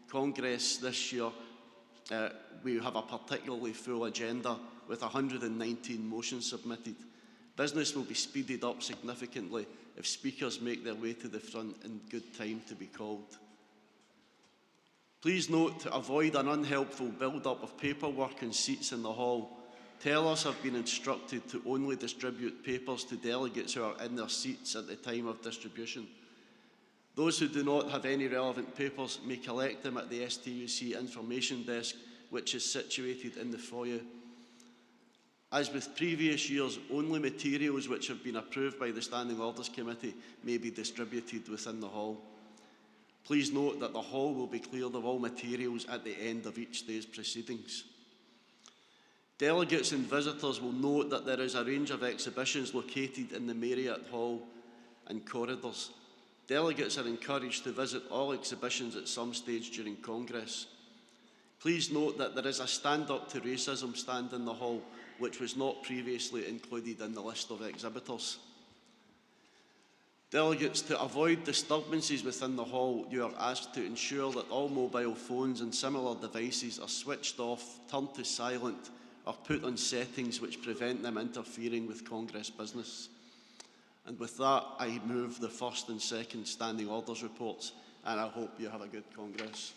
Congress this year, we have a particularly full agenda with 119 motions submitted. Business will be speeded up significantly if speakers make their way to the front in good time to be called. Please note, to avoid an unhelpful build-up of paperwork and seats in the hall, tellers have been instructed to only distribute papers to delegates who are in their seats at the time of distribution. Those who do not have any relevant papers may collect them at the STUC information desk, which is situated in the foyer. As with previous years, only materials which have been approved by the Standing Orders Committee may be distributed within the hall. Please note that the hall will be cleared of all materials at the end of each day's proceedings. Delegates and visitors will note that there is a range of exhibitions located in the Marriott Hall and corridors. Delegates are encouraged to visit all exhibitions at some stage during Congress. Please note that there is a Stand Up to Racism stand in the hall, which was not previously included in the list of exhibitors. Delegates, to avoid disturbances within the hall, you are asked to ensure that all mobile phones and similar devices are switched off, turned to silent, are put on settings which prevent them interfering with Congress business. And with that, I move the first and second standing orders reports, and I hope you have a good Congress.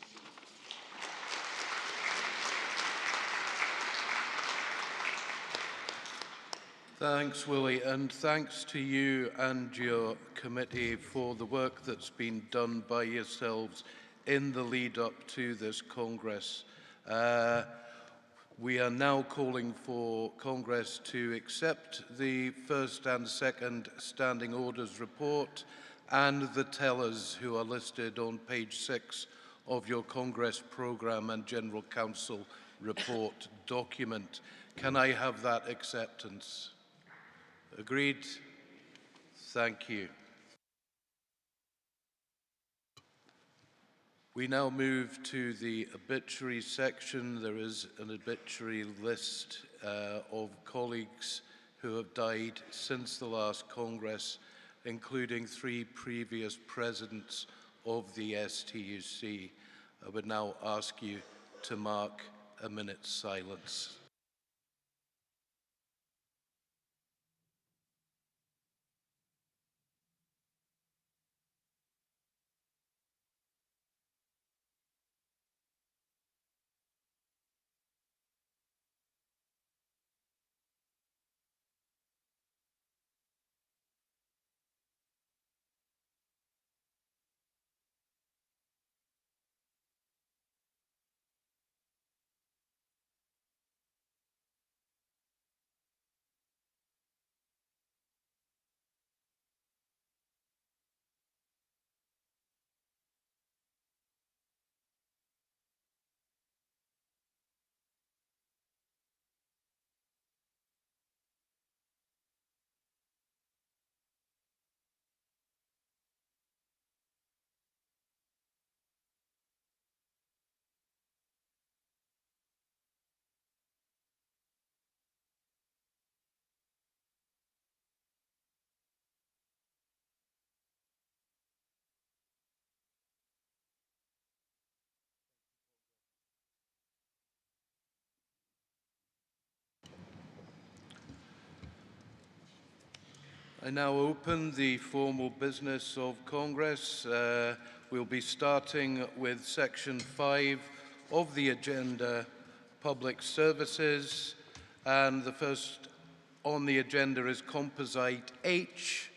Thanks, Willie, and thanks to you and your committee for the work that's been done by yourselves in the lead up to this Congress. We are now calling for Congress to accept the first and second standing orders report and the tellers who are listed on page 6 of your Congress programme and General Council report document. Can I have that acceptance? Agreed? Thank you. We now move to the obituary section. There is an obituary list of colleagues who have died since the last Congress, including 3 previous presidents of the STUC. I would now ask you to mark a minute's silence. I now open the formal business of Congress. We'll be starting with section 5 of the agenda, public services, and the first on the agenda is Composite H,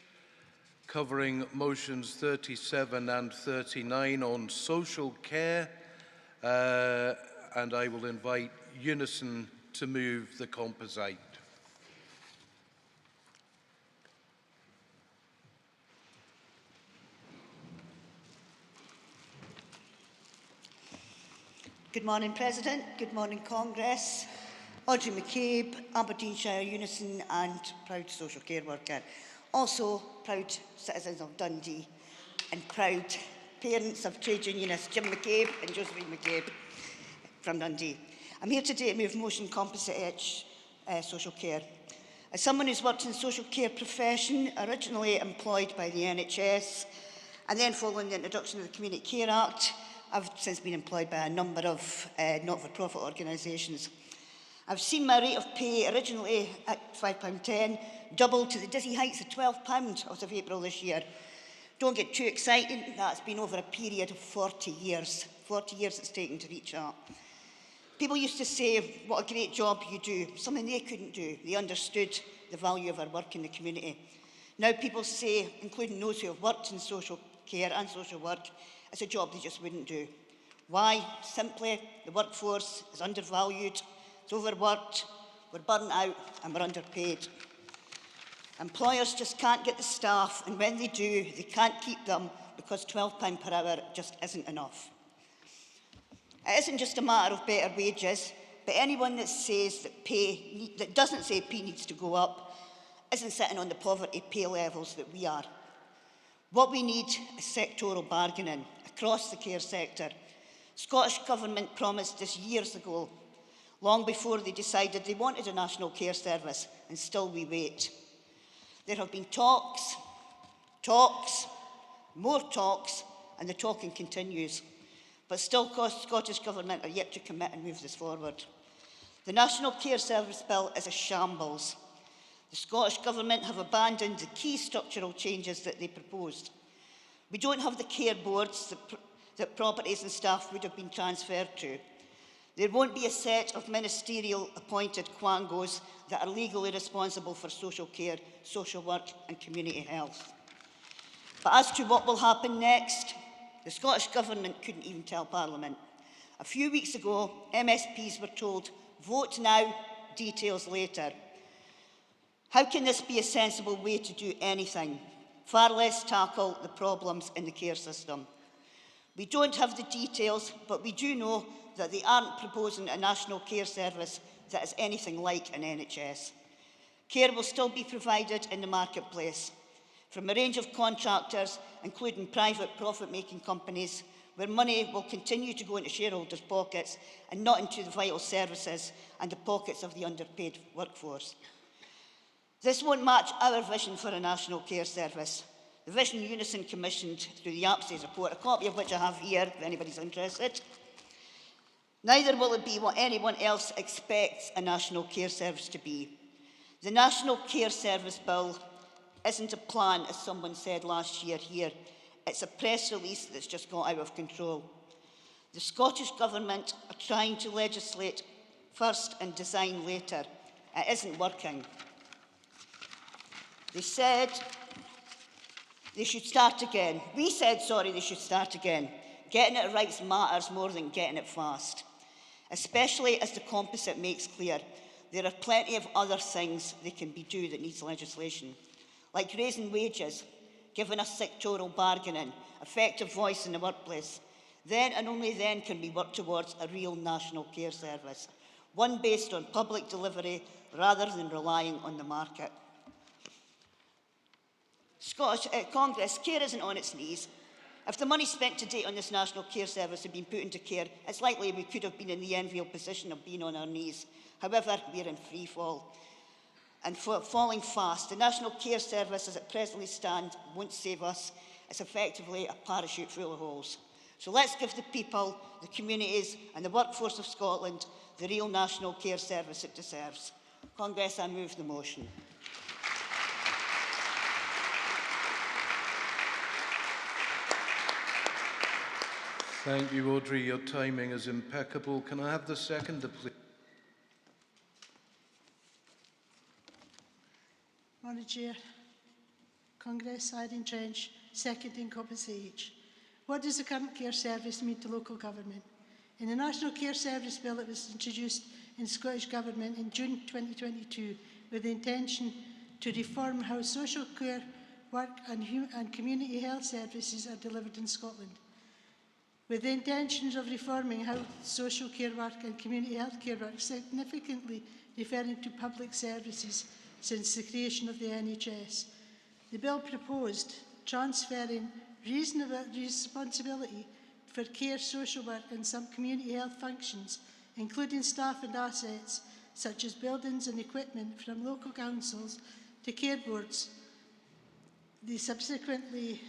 covering motions 37 and 39 on social care, and I will invite Unison to move the composite. Good morning, President. Good morning, Congress. Audrey McCabe, Aberdeenshire Unison and proud social care worker. Also proud citizens of Dundee and proud parents of trade unionists Jim McCabe and Josephine McCabe from Dundee. I'm here today to move motion Composite H, social care. As someone who's worked in the social care profession, originally employed by the NHS, and then following the introduction of the Community Care Act, I've since been employed by a number of not-for-profit organisations. I've seen my rate of pay, originally at £5.10, double to the dizzy heights of £12 out of April this year. Don't get too excited, that's been over a period of 40 years. 40 years it's taken to reach that. People used to say, what a great job you do, something they couldn't do. They understood the value of our work in the community. Now people say, including those who have worked in social care and social work, it's a job they just wouldn't do. Why? Simply, the workforce is undervalued, it's overworked, we're burnt out and we're underpaid. Employers just can't get the staff, and when they do, they can't keep them because £12 per hour just isn't enough. It isn't just a matter of better wages, but anyone that says that doesn't say pay needs to go up isn't sitting on the poverty pay levels that we are. What we need is sectoral bargaining across the care sector. Scottish Government promised this years ago, long before they decided they wanted a national care service, and still we wait. There have been talks, more talks, and the talking continues. But still, Scottish Government are yet to commit and move this forward. The National Care Service Bill is a shambles. The Scottish Government have abandoned the key structural changes that they proposed. We don't have the care boards that properties and staff would have been transferred to. There won't be a set of ministerial appointed quangos that are legally responsible for social care, social work and community health. But as to what will happen next, the Scottish Government couldn't even tell Parliament. A few weeks ago, MSPs were told, vote now, details later. How can this be a sensible way to do anything? Far less tackle the problems in the care system. We don't have the details, but we do know that they aren't proposing a national care service that is anything like an NHS. Care will still be provided in the marketplace from a range of contractors, including private profit-making companies, where money will continue to go into shareholders' pockets and not into the vital services and the pockets of the underpaid workforce. This won't match our vision for a national care service. The vision Unison commissioned through the APSES report, a copy of which I have here, if anybody's interested. Neither will it be what anyone else expects a national care service to be. The National Care Service Bill isn't a plan, as someone said last year here. It's a press release that's just got out of control. The Scottish Government are trying to legislate first and design later. It isn't working. They said they should start again. We said, sorry, they should start again. Getting it right matters more than getting it fast, especially as the composite makes clear there are plenty of other things they can be doing that needs legislation, like raising wages, giving us sectoral bargaining, effective voice in the workplace. Then and only then can we work towards a real national care service, one based on public delivery rather than relying on the market. Scottish Congress, care isn't on its knees. If the money spent to date on this national care service had been put into care, it's likely we could have been in the enviable position of being on our knees. However, we're in free fall. And falling fast. The National Care Service, as it presently stands, won't save us. It's effectively a parachute full of holes. So let's give the people, the communities and the workforce of Scotland the real National Care Service it deserves. Congress, I move the motion. Thank you, Audrey. Your timing is impeccable. Can I have the seconder, please? Morning, Chair. Congress, Irene Trench, seconding Coppice H. What does the current care service mean to local government? In the National Care Service Bill, it was introduced in Scottish Government in June 2022 with the intention to reform how social care, work and community health services are delivered in Scotland. With the intentions of reforming how social care work and community health care work, significantly referring to public services since the creation of the NHS. The bill proposed transferring reasonable responsibility for care, social work and some community health functions, including staff and assets, such as buildings and equipment, from local councils to care boards. They subsequently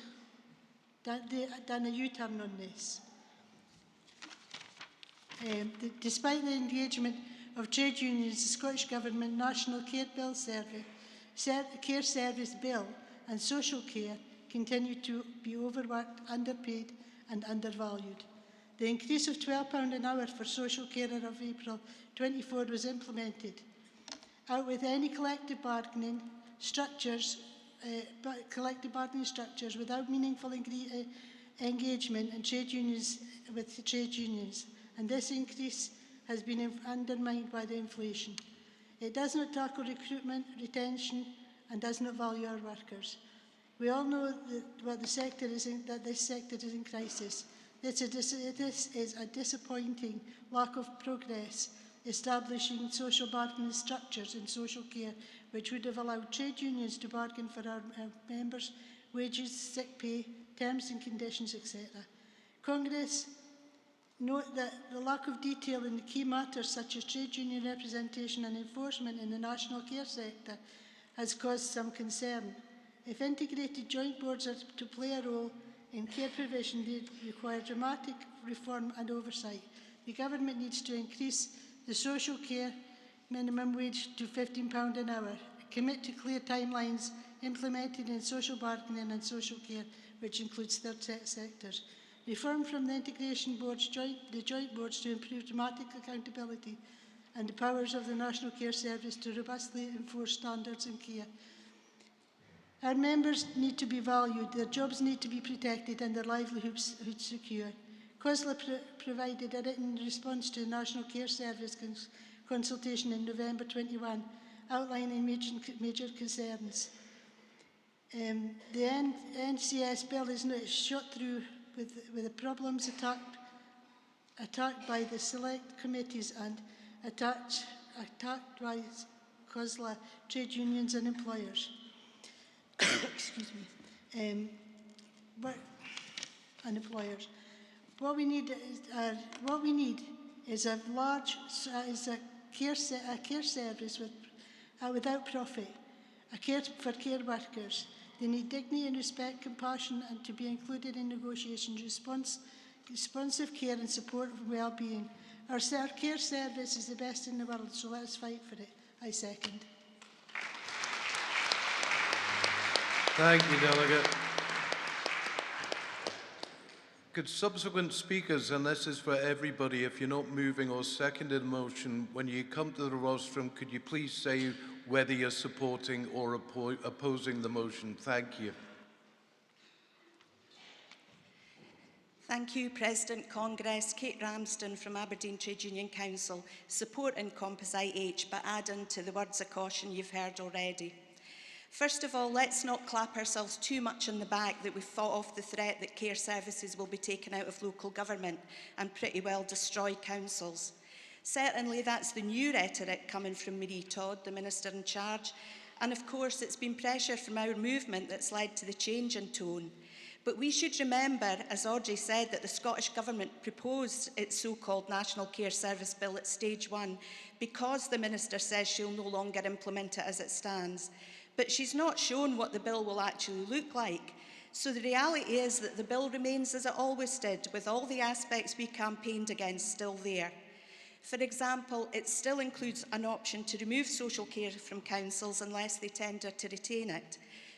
done a U-turn on this. Despite the engagement of trade unions, the Scottish Government National Care Service Bill and social care continue to be overworked, underpaid and undervalued. The increase of £12 an hour for social carer of April 24 was implemented. Out with any collective bargaining structures without meaningful engagement and trade unions with the trade unions, and this increase has been undermined by the inflation. It does not tackle recruitment, retention, and does not value our workers. We all know that this sector is in crisis. This is a disappointing lack of progress establishing social bargaining structures in social care, which would have allowed trade unions to bargain for our members' wages, sick pay, terms and conditions, etc. Congress note that the lack of detail in the key matters such as trade union representation and enforcement in the national care sector has caused some concern. If integrated joint boards are to play a role in care provision, they require dramatic reform and oversight. The government needs to increase the social care minimum wage to £15 an hour. Commit to clear timelines implemented in social bargaining and social care, which includes third sectors. Reform from the integration boards, the joint boards to improve dramatic accountability and the powers of the National Care Service to robustly enforce standards in care. Our members need to be valued, their jobs need to be protected and their livelihoods secure. COSLA provided a written response to the National Care Service consultation in November 21, outlining major concerns. The NCS bill is not shot through with the problems attacked by the select committees and attacked by COSLA, trade unions and employers. Excuse me. And employers. What we need is a care service without profit, for care workers. They need dignity and respect, compassion, and to be included in negotiations, responsive care and support of well-being. Our care service is the best in the world, so let's fight for it. I second. Thank you, Delegate. Could subsequent speakers, and this is for everybody, if you're not moving or seconding the motion, when you come to the rostrum, could you please say whether you're supporting or opposing the motion? Thank you. Thank you, President Congress. Kate Ramsden from Aberdeen Trade Union Council. Support in Composite H, but adding to the words of caution you've heard already. First of all, let's not clap ourselves too much on the back that we've fought off the threat that care services will be taken out of local government and pretty well destroy councils. Certainly that's the new rhetoric coming from Marie Todd, the Minister in charge, and of course it's been pressure from our movement that's led to the change in tone. But we should remember, as Audrey said, that the Scottish Government proposed its so-called National Care Service Bill at stage 1 because the Minister says she'll no longer implement it as it stands. But she's not shown what the bill will actually look like. So the reality is that the bill remains as it always did, with all the aspects we campaigned against still there. For example, it still includes an option to remove social care from councils unless they tender to retain it.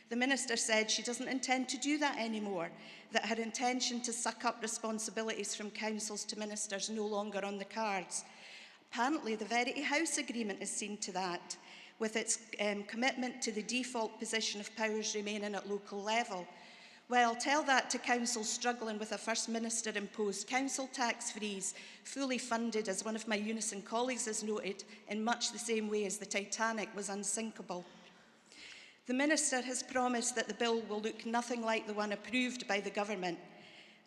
The Minister said she doesn't intend to do that anymore, that her intention to suck up responsibilities from councils to ministers no longer on the cards. Apparently, the Verity House Agreement is seen to that, with its commitment to the default position of powers remaining at local level. Well, tell that to councils struggling with a First Minister-imposed council tax freeze, fully funded, as one of my Unison colleagues has noted, in much the same way as the Titanic was unsinkable. The Minister has promised that the bill will look nothing like the one approved by the Government,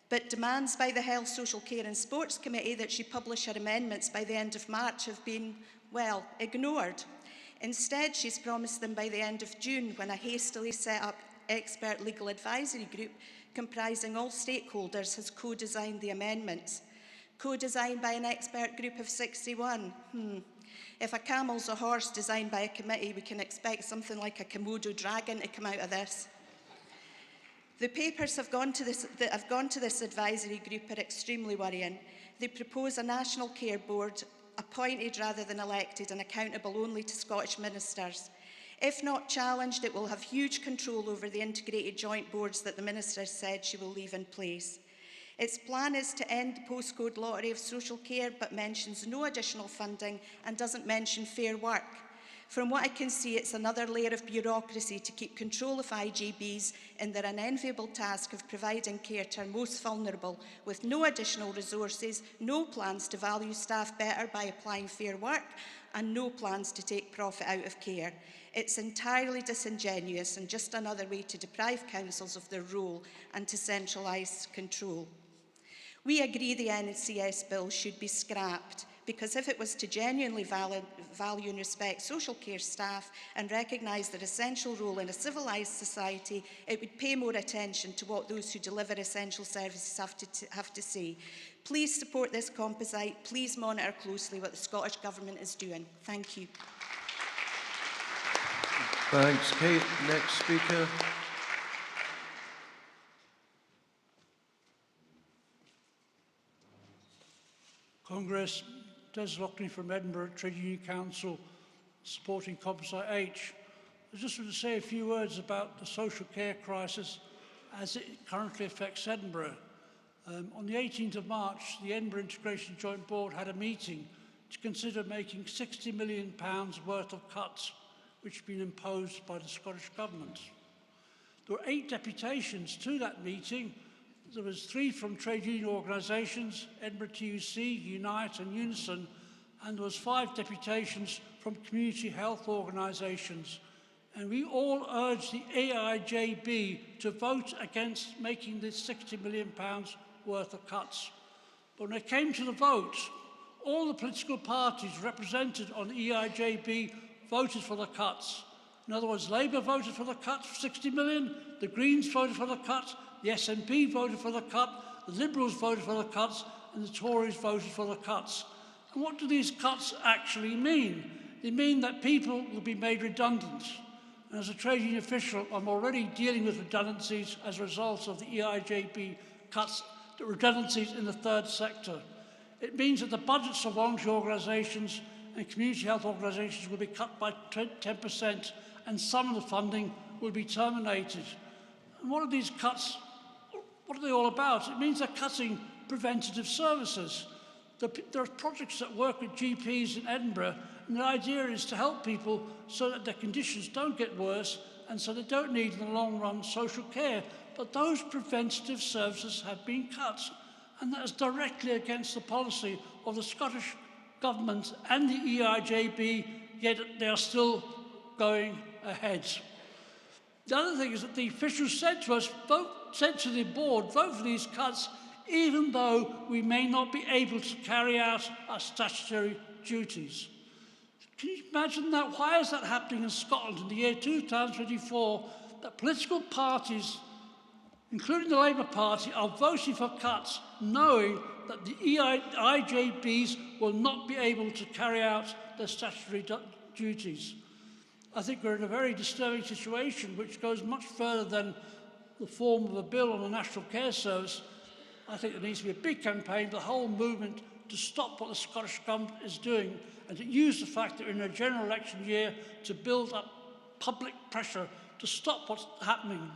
but demands by the Health, Social Care and Sports Committee that she publish her amendments by the end of March have been, well, ignored. Instead, she's promised them by the end of June, when a hastily set up expert legal advisory group comprising all stakeholders has co-designed the amendments. Co-designed by an expert group of 61. If a camel's a horse designed by a committee, we can expect something like a Komodo dragon to come out of this. The papers that have gone to this advisory group are extremely worrying. They propose a national care board appointed rather than elected and accountable only to Scottish ministers. If not challenged, it will have huge control over the integrated joint boards that the Minister said she will leave in place. Its plan is to end the postcode lottery of social care, but mentions no additional funding and doesn't mention fair work. From what I can see, it's another layer of bureaucracy to keep control of IGBs in their unenviable task of providing care to our most vulnerable, with no additional resources, no plans to value staff better by applying fair work, and no plans to take profit out of care. It's entirely disingenuous and just another way to deprive councils of their role and to centralise control. We agree the NCS bill should be scrapped, because if it was to genuinely value and respect social care staff and recognise their essential role in a civilised society, it would pay more attention to what those who deliver essential services have to say. Please support this composite. Please monitor closely what the Scottish Government is doing. Thank you. Thanks, Kate. Next speaker. Congress, Des Loughney from Edinburgh Trade Union Council supporting Compensate H. I just want to say a few words about the social care crisis as it currently affects Edinburgh. On the 18th of March, the Edinburgh Integration Joint Board had a meeting to consider making £60 million worth of cuts which have been imposed by the Scottish Government. There were 8 deputations to that meeting. There was 3 from trade union organisations, Edinburgh TUC, Unite and Unison, and there was 5 deputations from community health organisations. And we all urged the AIJB to vote against making this £60 million worth of cuts. But when it came to the vote, all the political parties represented on the EIJB voted for the cuts. In other words, Labour voted for the cut for 60 million, the Greens voted for the cut, the SNP voted for the cut, the Liberals voted for the cuts, and the Tories voted for the cuts. And what do these cuts actually mean? They mean that people will be made redundant. And as a trade union official, I'm already dealing with redundancies as a result of the EIJB cuts, the redundancies in the third sector. It means that the budgets of voluntary organisations and community health organisations will be cut by 10%, and some of the funding will be terminated. And what are these cuts? What are they all about? It means they're cutting preventative services. There are projects that work with GPs in Edinburgh, and the idea is to help people so that their conditions don't get worse and so they don't need, in the long run, social care. But those preventative services have been cut, and that is directly against the policy of the Scottish Government and the EIJB, yet they are still going ahead. The other thing is that the officials said to us, said to the board, vote for these cuts, even though we may not be able to carry out our statutory duties. Can you imagine that? Why is that happening in Scotland in the year 2024, that political parties, including the Labour Party, are voting for cuts, knowing that the EIJBs will not be able to carry out their statutory duties? I think we're in a very disturbing situation which goes much further than the form of a bill on a national care service. I think there needs to be a big campaign for the whole movement to stop what the Scottish Government is doing and to use the fact that we're in a general election year to build up public pressure to stop what's happening.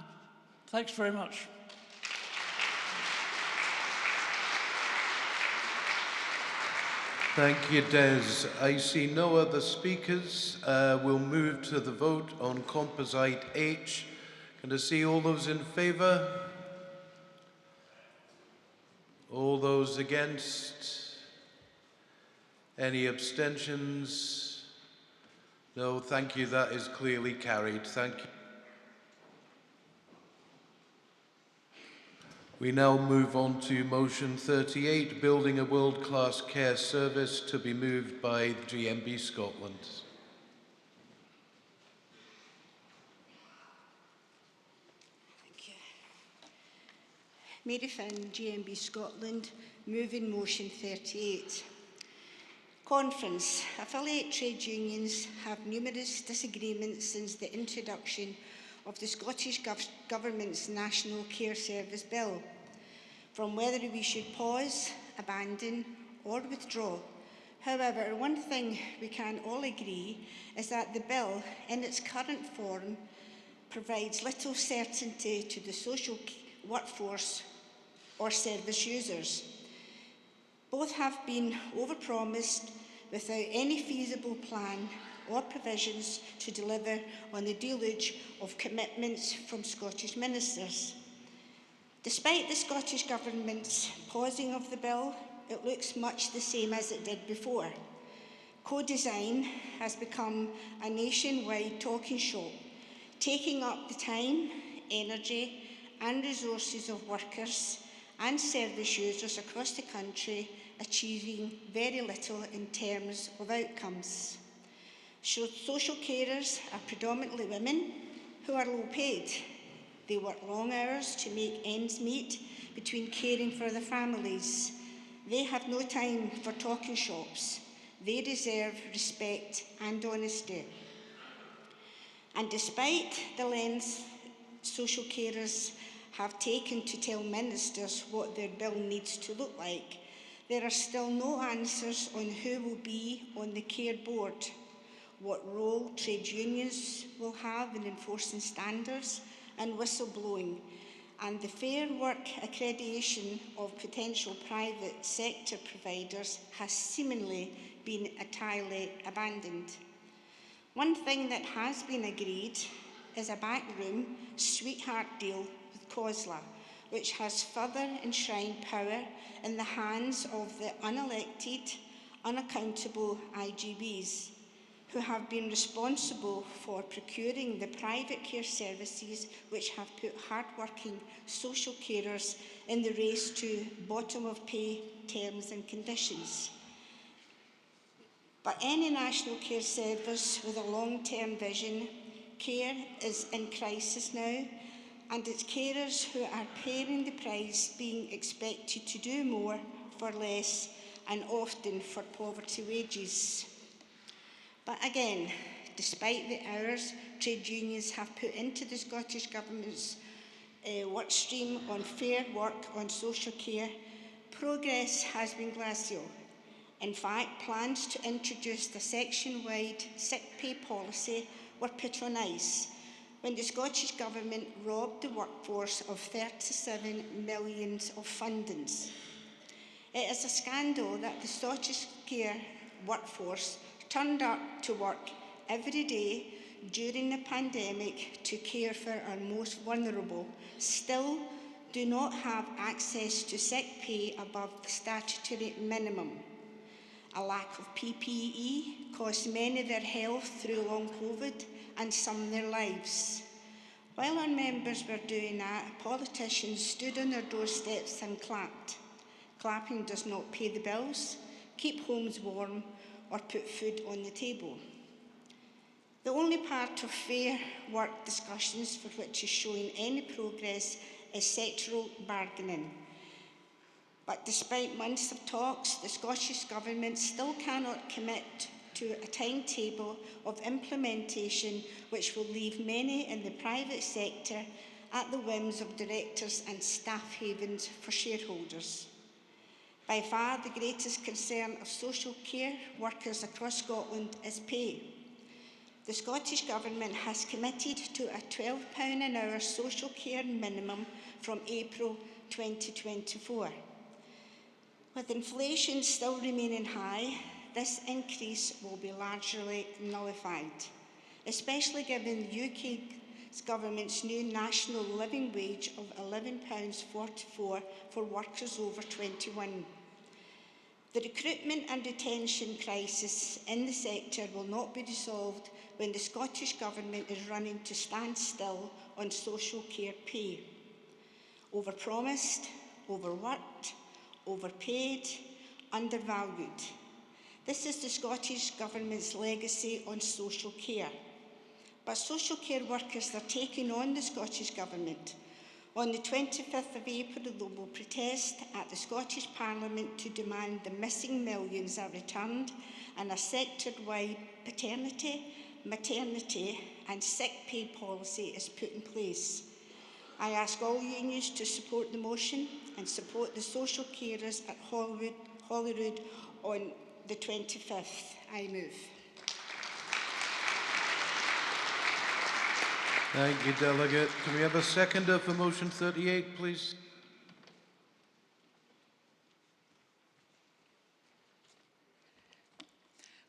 Thanks very much. Thank you, Des. I see no other speakers. We'll move to the vote on Composite H. Can I see all those in favour? All those against? Any abstentions? No, thank you. That is clearly carried. Thank you. We now move on to motion 38, building a world-class care service, to be moved by GMB Scotland. Thank you. Mary Finn, GMB Scotland, moving motion 38. Conference. Affiliate trade unions have numerous disagreements since the introduction of the Scottish Government's National Care Service Bill, from whether we should pause, abandon or withdraw. However, one thing we can all agree is that the bill, in its current form, provides little certainty to the social workforce or service users. Both have been overpromised without any feasible plan or provisions to deliver on the deluge of commitments from Scottish ministers. Despite the Scottish Government's pausing of the bill, it looks much the same as it did before. Co-design has become a nationwide talking shop, taking up the time, energy and resources of workers and service users across the country, achieving very little in terms of outcomes. Social carers are predominantly women who are low paid. They work long hours to make ends meet between caring for their families. They have no time for talking shops. They deserve respect and honesty. And despite the length social carers have taken to tell ministers what their bill needs to look like, there are still no answers on who will be on the care board, what role trade unions will have in enforcing standards and whistleblowing, and the Fair Work accreditation of potential private sector providers has seemingly been entirely abandoned. One thing that has been agreed is a backroom sweetheart deal with COSLA, which has further enshrined power in the hands of the unelected, unaccountable IGBs, who have been responsible for procuring the private care services which have put hard-working social carers in the race to bottom-of-pay terms and conditions. But any national care service with a long-term vision, care is in crisis now, and it's carers who are paying the price, being expected to do more for less and often for poverty wages. But again, despite the hours trade unions have put into the Scottish Government's work stream on fair work on social care, progress has been glacial. In fact, plans to introduce the section-wide sick pay policy were put on ice when the Scottish Government robbed the workforce of 37 million of fundings. It is a scandal that the Scottish care workforce turned up to work every day during the pandemic to care for our most vulnerable, still do not have access to sick pay above the statutory minimum. A lack of PPE cost many their health through long COVID and some their lives. While our members were doing that, politicians stood on their doorsteps and clapped. Clapping does not pay the bills, keep homes warm, or put food on the table. The only part of fair work discussions for which is showing any progress is sectoral bargaining. But despite months of talks, the Scottish Government still cannot commit to a timetable of implementation which will leave many in the private sector at the whims of directors and staff havens for shareholders. By far the greatest concern of social care workers across Scotland is pay. The Scottish Government has committed to a £12 an hour social care minimum from April 2024. With inflation still remaining high, this increase will be largely nullified, especially given the UK's Government's new national living wage of £11.44 for workers over 21. The recruitment and retention crisis in the sector will not be resolved when the Scottish Government is running to stand still on social care pay. Overpromised, overworked, overpaid, undervalued. This is the Scottish Government's legacy on social care. But social care workers are taking on the Scottish Government. On the 25th of April, they will protest at the Scottish Parliament to demand the missing millions are returned and a sector-wide paternity, maternity and sick pay policy is put in place. I ask all unions to support the motion and support the social carers at Holyrood on the 25th. I move. Thank you, Delegate. Can we have a seconder for motion 38, please?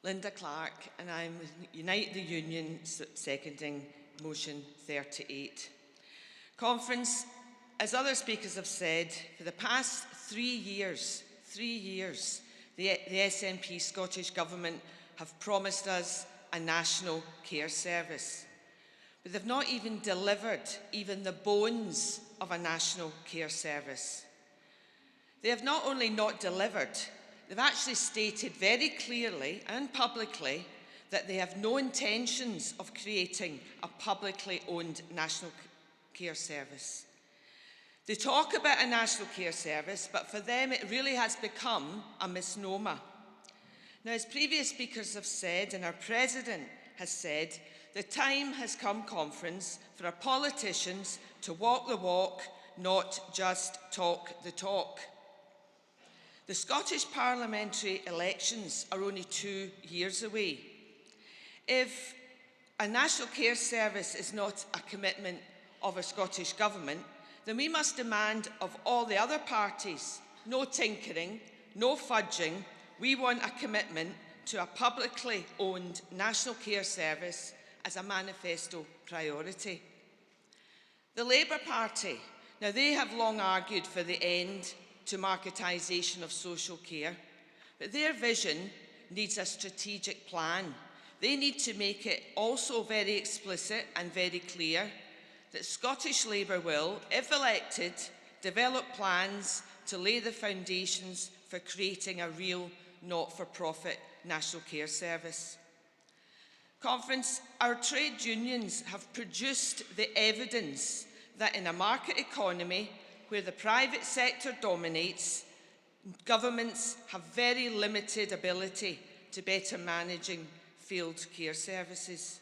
Linda Clark, and I'm with Unite the Union seconding motion 38. Conference, as other speakers have said, for the past 3 years, the SNP Scottish Government have promised us a national care service. But they've not even delivered even the bones of a national care service. They have not only not delivered, they've actually stated very clearly and publicly that they have no intentions of creating a publicly owned national care service. They talk about a national care service, but for them it really has become a misnomer. Now, as previous speakers have said, and our President has said, the time has come, Conference, for our politicians to walk the walk, not just talk the talk. The Scottish parliamentary elections are only 2 years away. If a national care service is not a commitment of a Scottish Government, then we must demand of all the other parties no tinkering, no fudging. We want a commitment to a publicly owned national care service as a manifesto priority. The Labour Party, now they have long argued for the end to marketisation of social care, but their vision needs a strategic plan. They need to make it also very explicit and very clear that Scottish Labour will, if elected, develop plans to lay the foundations for creating a real not-for-profit national care service. Conference, our trade unions have produced the evidence that in a market economy where the private sector dominates, governments have very limited ability to better managing failed care services.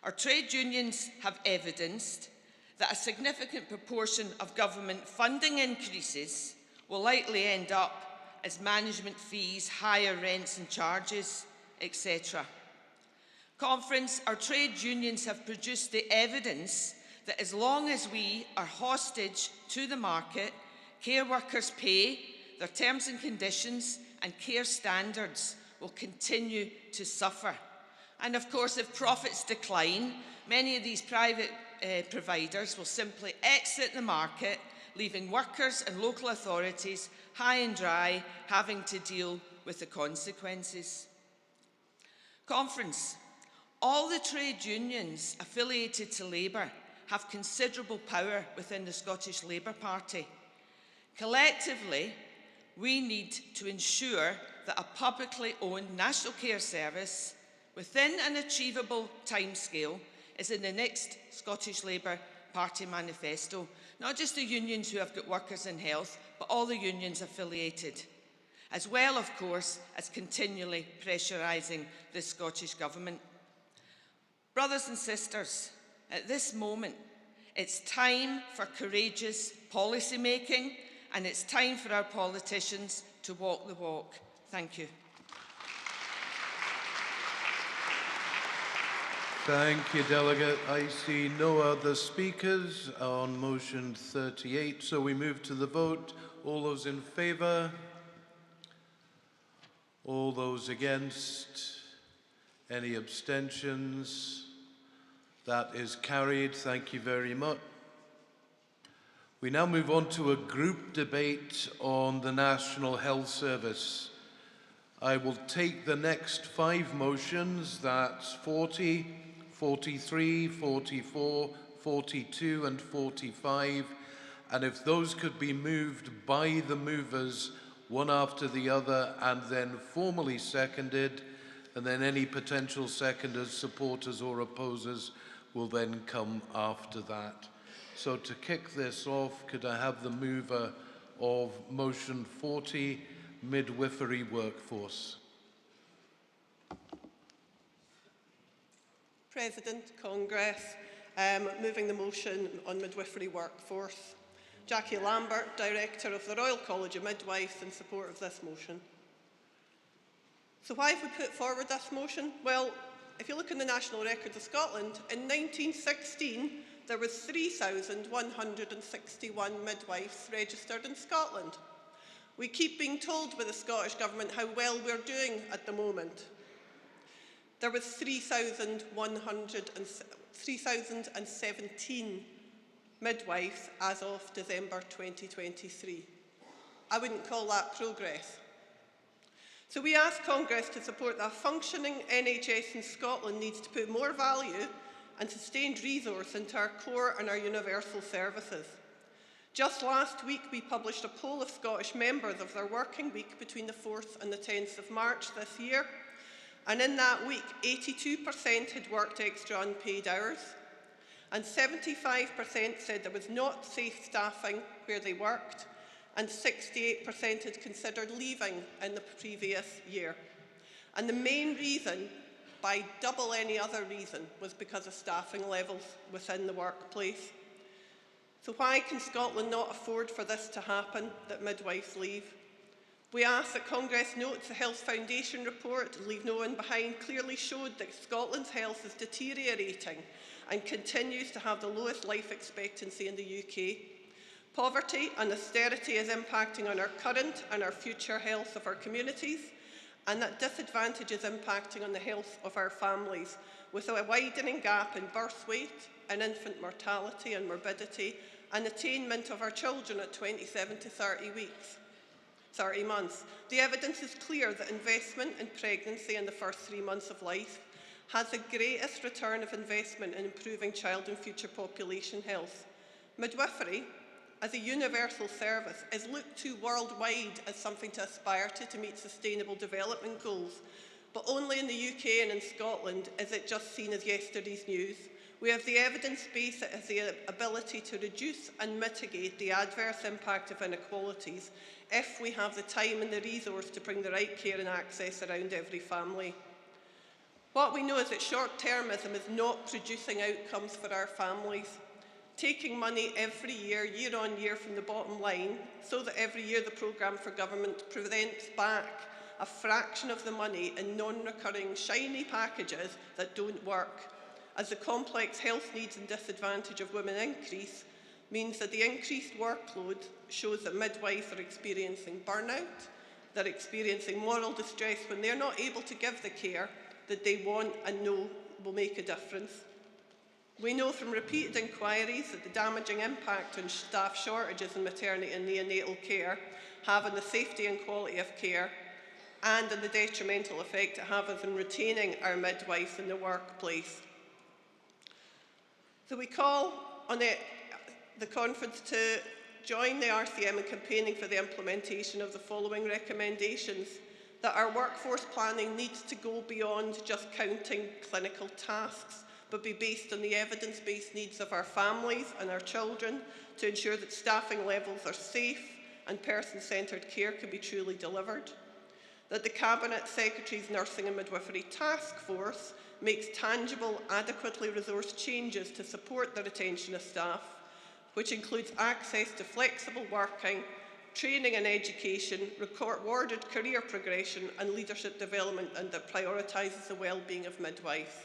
Our trade unions have evidenced that a significant proportion of government funding increases will likely end up as management fees, higher rents and charges, etc. Conference, our trade unions have produced the evidence that as long as we are hostage to the market, care workers' pay, their terms and conditions and care standards will continue to suffer. And of course, if profits decline, many of these private providers will simply exit the market, leaving workers and local authorities high and dry, having to deal with the consequences. Conference, all the trade unions affiliated to Labour have considerable power within the Scottish Labour Party. Collectively, we need to ensure that a publicly owned national care service within an achievable timescale is in the next Scottish Labour Party manifesto, not just the unions who have got workers in health, but all the unions affiliated, as well, of course, as continually pressurising the Scottish Government. Brothers and sisters, at this moment, it's time for courageous policy making, and it's time for our politicians to walk the walk. Thank you. Thank you, Delegate. I see no other speakers on motion 38, so we move to the vote. All those in favour? All those against? Any abstentions? That is carried. Thank you very much. We now move on to a group debate on the National Health Service. I will take the next 5 motions, that's 40, 43, 44, 42 and 45, and if those could be moved by the movers one after the other and then formally seconded, and then any potential seconders, supporters or opposers will then come after that. So to kick this off, could I have the mover of motion 40, midwifery workforce? President, Congress, moving the motion on midwifery workforce. Jackie Lambert, Director of the Royal College of Midwives, in support of this motion. So why have we put forward this motion? Well, if you look in the National Records of Scotland, in 1916, there was 3,161 midwives registered in Scotland. We keep being told by the Scottish Government how well we're doing at the moment. There was 3,017 midwives as of December 2023. I wouldn't call that progress. So we ask Congress to support that a functioning NHS in Scotland needs to put more value and sustained resource into our core and our universal services. Just last week, we published a poll of Scottish members of their working week between the 4th and the 10th of March this year. And in that week, 82% had worked extra unpaid hours, and 75% said there was not safe staffing where they worked, and 68% had considered leaving in the previous year. And the main reason, by double any other reason, was because of staffing levels within the workplace. So why can Scotland not afford for this to happen, that midwives leave? We ask that Congress notes the Health Foundation report, Leave No One Behind, clearly showed that Scotland's health is deteriorating and continues to have the lowest life expectancy in the UK. Poverty and austerity is impacting on our current and our future health of our communities, and that disadvantage is impacting on the health of our families, with a widening gap in birth weight and infant mortality and morbidity, and attainment of our children at 27 to 30 months. The evidence is clear that investment in pregnancy in the first 3 months of life has the greatest return of investment in improving child and future population health. Midwifery, as a universal service, is looked to worldwide as something to aspire to meet sustainable development goals. But only in the UK and in Scotland is it just seen as yesterday's news. We have the evidence base that has the ability to reduce and mitigate the adverse impact of inequalities if we have the time and the resource to bring the right care and access around every family. What we know is that short-termism is not producing outcomes for our families. Taking money every year, year on year, from the bottom line, so that every year the programme for government presents back a fraction of the money in non-recurring shiny packages that don't work, as the complex health needs and disadvantage of women increase, means that the increased workload shows that midwives are experiencing burnout, they're experiencing moral distress when they're not able to give the care that they want and know will make a difference. We know from repeated inquiries that the damaging impact on staff shortages in maternity and neonatal care have on the safety and quality of care, and on the detrimental effect it has on retaining our midwives in the workplace. So we call on the conference to join the RCM in campaigning for the implementation of the following recommendations: that our workforce planning needs to go beyond just counting clinical tasks, but be based on the evidence-based needs of our families and our children to ensure that staffing levels are safe and person-centred care can be truly delivered. That the Cabinet Secretary's Nursing and Midwifery Task Force makes tangible, adequately resourced changes to support the retention of staff, which includes access to flexible working, training and education, rewarded career progression and leadership development, and that prioritises the well-being of midwives.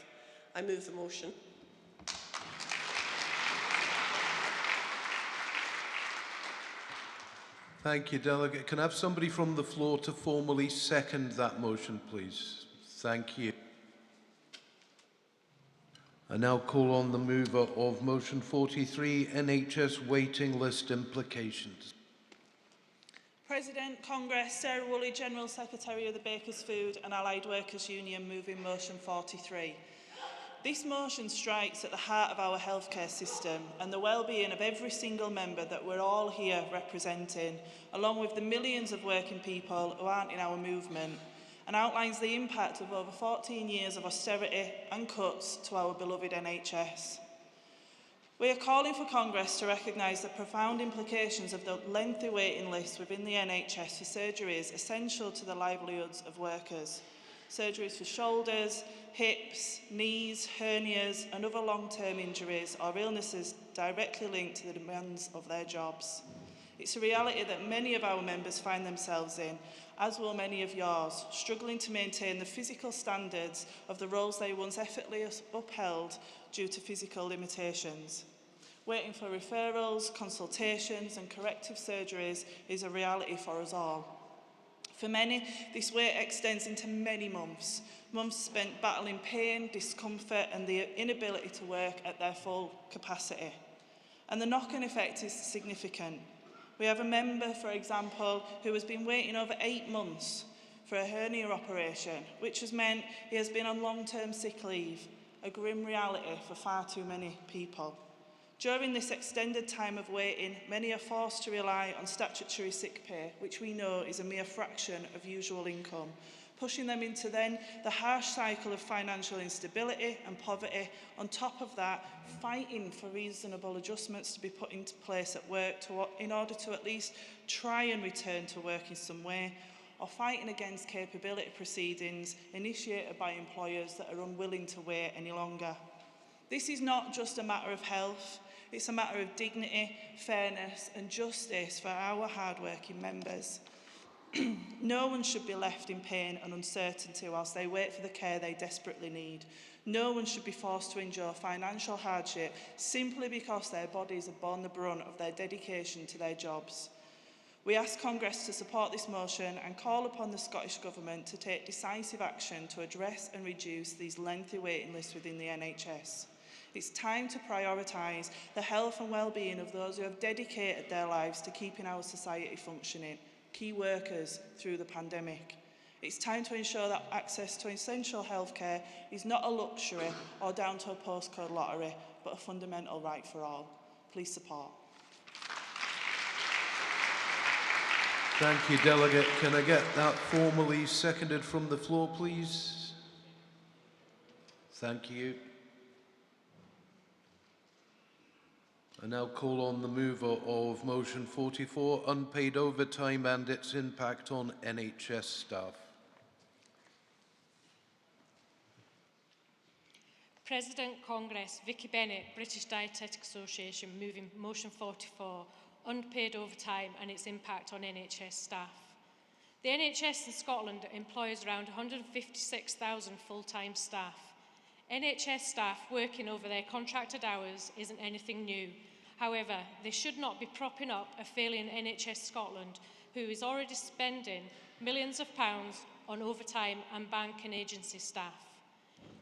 I move the motion. Thank you, Delegate. Can I have somebody from the floor to formally second that motion, please? Thank you. I now call on the mover of motion 43, NHS waiting list implications. President, Congress, Sarah Woolley, General Secretary of the Bakers Food and Allied Workers Union, moving motion 43. This motion strikes at the heart of our healthcare system and the well-being of every single member that we're all here representing, along with the millions of working people who aren't in our movement, and outlines the impact of over 14 years of austerity and cuts to our beloved NHS. We are calling for Congress to recognise the profound implications of the lengthy waiting lists within the NHS for surgeries essential to the livelihoods of workers. Surgeries for shoulders, hips, knees, hernias and other long-term injuries or illnesses directly linked to the demands of their jobs. It's a reality that many of our members find themselves in, as will many of yours, struggling to maintain the physical standards of the roles they once effortlessly upheld due to physical limitations. Waiting for referrals, consultations and corrective surgeries is a reality for us all. For many, this wait extends into many months, months spent battling pain, discomfort and the inability to work at their full capacity. And the knock-on effect is significant. We have a member, for example, who has been waiting over 8 months for a hernia operation, which has meant he has been on long-term sick leave, a grim reality for far too many people. During this extended time of waiting, many are forced to rely on statutory sick pay, which we know is a mere fraction of usual income, pushing them into then the harsh cycle of financial instability and poverty. On top of that, fighting for reasonable adjustments to be put into place at work in order to at least try and return to work in some way, or fighting against capability proceedings initiated by employers that are unwilling to wait any longer. This is not just a matter of health. It's a matter of dignity, fairness and justice for our hard-working members. No one should be left in pain and uncertainty whilst they wait for the care they desperately need. No one should be forced to endure financial hardship simply because their bodies have borne the brunt of their dedication to their jobs. We ask Congress to support this motion and call upon the Scottish Government to take decisive action to address and reduce these lengthy waiting lists within the NHS. It's time to prioritise the health and well-being of those who have dedicated their lives to keeping our society functioning, key workers through the pandemic. It's time to ensure that access to essential healthcare is not a luxury or down to a postcode lottery, but a fundamental right for all. Please support. Thank you, Delegate. Can I get that formally seconded from the floor, please? Thank you. I now call on the mover of motion 44, unpaid overtime and its impact on NHS staff. President Congress, Vicky Bennett, British Dietetic Association, moving motion 44, unpaid overtime and its impact on NHS staff. The NHS in Scotland employs around 156,000 full-time staff. NHS staff working over their contracted hours isn't anything new. However, they should not be propping up a failing NHS Scotland, who is already spending millions of pounds on overtime and bank and agency staff.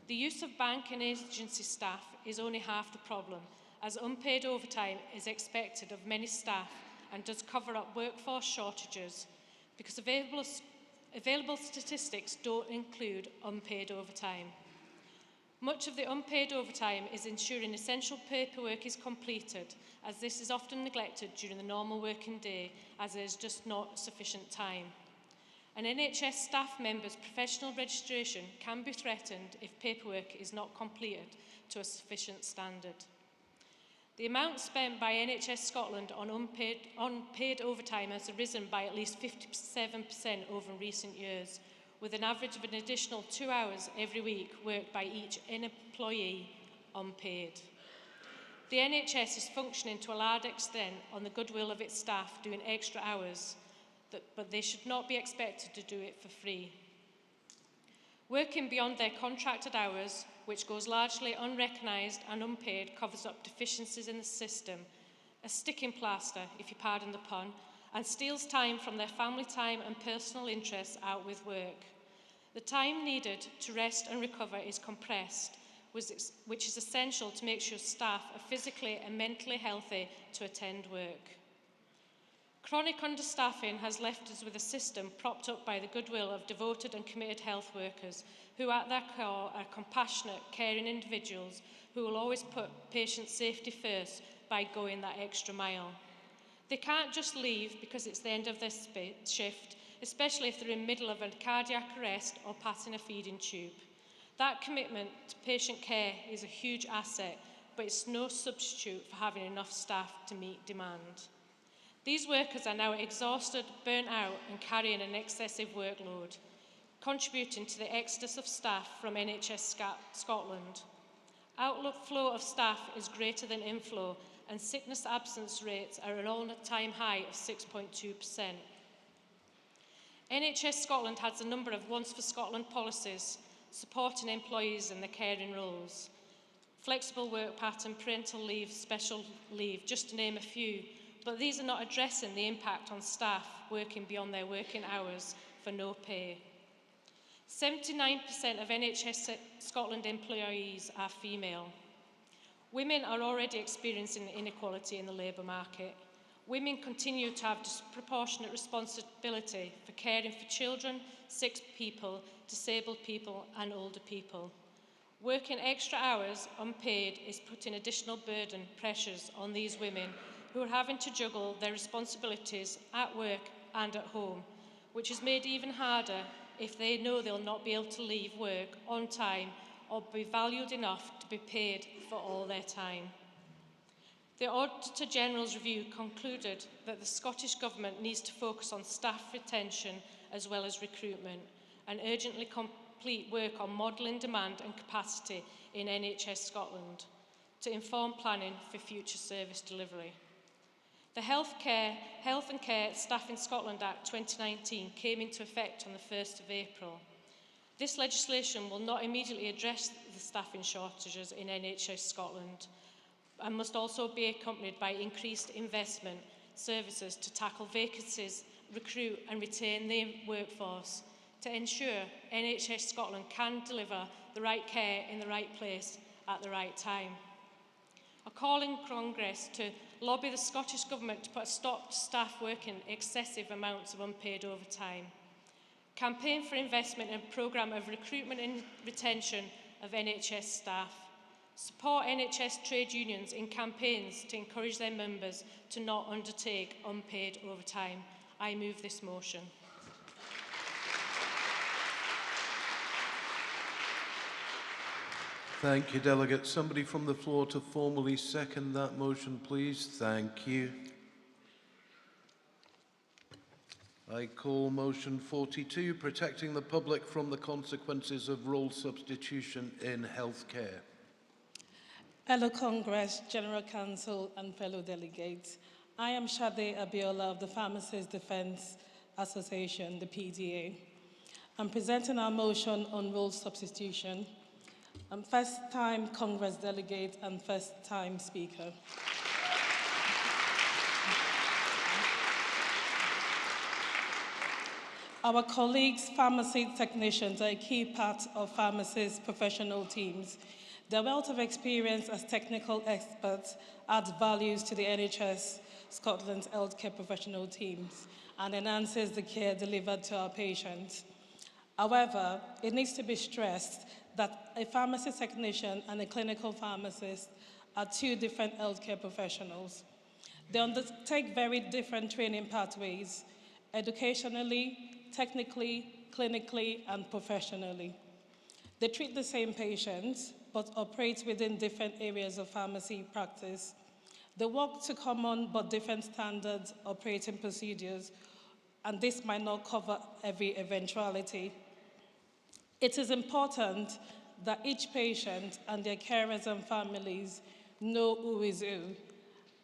The use of bank and agency staff is only half the problem, as unpaid overtime is expected of many staff and does cover up workforce shortages, because available statistics don't include unpaid overtime. Much of the unpaid overtime is ensuring essential paperwork is completed, as this is often neglected during the normal working day, as there is just not sufficient time. An NHS staff member's professional registration can be threatened if paperwork is not completed to a sufficient standard. The amount spent by NHS Scotland on unpaid overtime has risen by at least 57% over recent years, with an average of an additional 2 hours every week worked by each employee unpaid. The NHS is functioning to a large extent on the goodwill of its staff doing extra hours, but they should not be expected to do it for free. Working beyond their contracted hours, which goes largely unrecognised and unpaid, covers up deficiencies in the system, a sticking plaster, if you pardon the pun, and steals time from their family time and personal interests out with work. The time needed to rest and recover is compressed, which is essential to make sure staff are physically and mentally healthy to attend work. Chronic understaffing has left us with a system propped up by the goodwill of devoted and committed health workers who at their core are compassionate, caring individuals who will always put patient safety first by going that extra mile. They can't just leave because it's the end of their shift, especially if they're in the middle of a cardiac arrest or passing a feeding tube. That commitment to patient care is a huge asset, but it's no substitute for having enough staff to meet demand. These workers are now exhausted, burnt out and carrying an excessive workload, contributing to the exodus of staff from NHS Scotland. Outflow of staff is greater than inflow, and sickness absence rates are at an all-time high of 6.2%. NHS Scotland has a number of Once for Scotland policies supporting employees in their caring roles. Flexible work pattern, parental leave, special leave, just to name a few, but these are not addressing the impact on staff working beyond their working hours for no pay. 79% of NHS Scotland employees are female. Women are already experiencing inequality in the labour market. Women continue to have disproportionate responsibility for caring for children, sick people, disabled people and older people. Working extra hours unpaid is putting additional burden pressures on these women who are having to juggle their responsibilities at work and at home, which is made even harder if they know they'll not be able to leave work on time or be valued enough to be paid for all their time. The Auditor General's review concluded that the Scottish Government needs to focus on staff retention as well as recruitment and urgently complete work on modelling demand and capacity in NHS Scotland to inform planning for future service delivery. The Health and Care Staff in Scotland Act 2019 came into effect on the 1st of April. This legislation will not immediately address the staffing shortages in NHS Scotland and must also be accompanied by increased investment services to tackle vacancies, recruit and retain the workforce to ensure NHS Scotland can deliver the right care in the right place at the right time. I call in Congress to lobby the Scottish Government to put a stop to staff working excessive amounts of unpaid overtime. Campaign for investment in a programme of recruitment and retention of NHS staff. Support NHS trade unions in campaigns to encourage their members to not undertake unpaid overtime. I move this motion. Thank you, Delegate. Somebody from the floor to formally second that motion, please. Thank you. I call motion 42, protecting the public from the consequences of role substitution in healthcare. Hello Congress, General Counsel and fellow delegates. I am Shade Abiola of the Pharmacists Defence Association, the PDA. I'm presenting our motion on role substitution. I'm first-time Congress delegate and first-time speaker. Our colleagues, pharmacy technicians, are a key part of pharmacists' professional teams. Their wealth of experience as technical experts adds values to the NHS Scotland's healthcare professional teams and enhances the care delivered to our patients. However, it needs to be stressed that a pharmacy technician and a clinical pharmacist are two different healthcare professionals. They undertake very different training pathways, educationally, technically, clinically, and professionally. They treat the same patients, but operate within different areas of pharmacy practice. They work to common but different standards operating procedures, and this might not cover every eventuality. It is important that each patient and their carers and families know who is who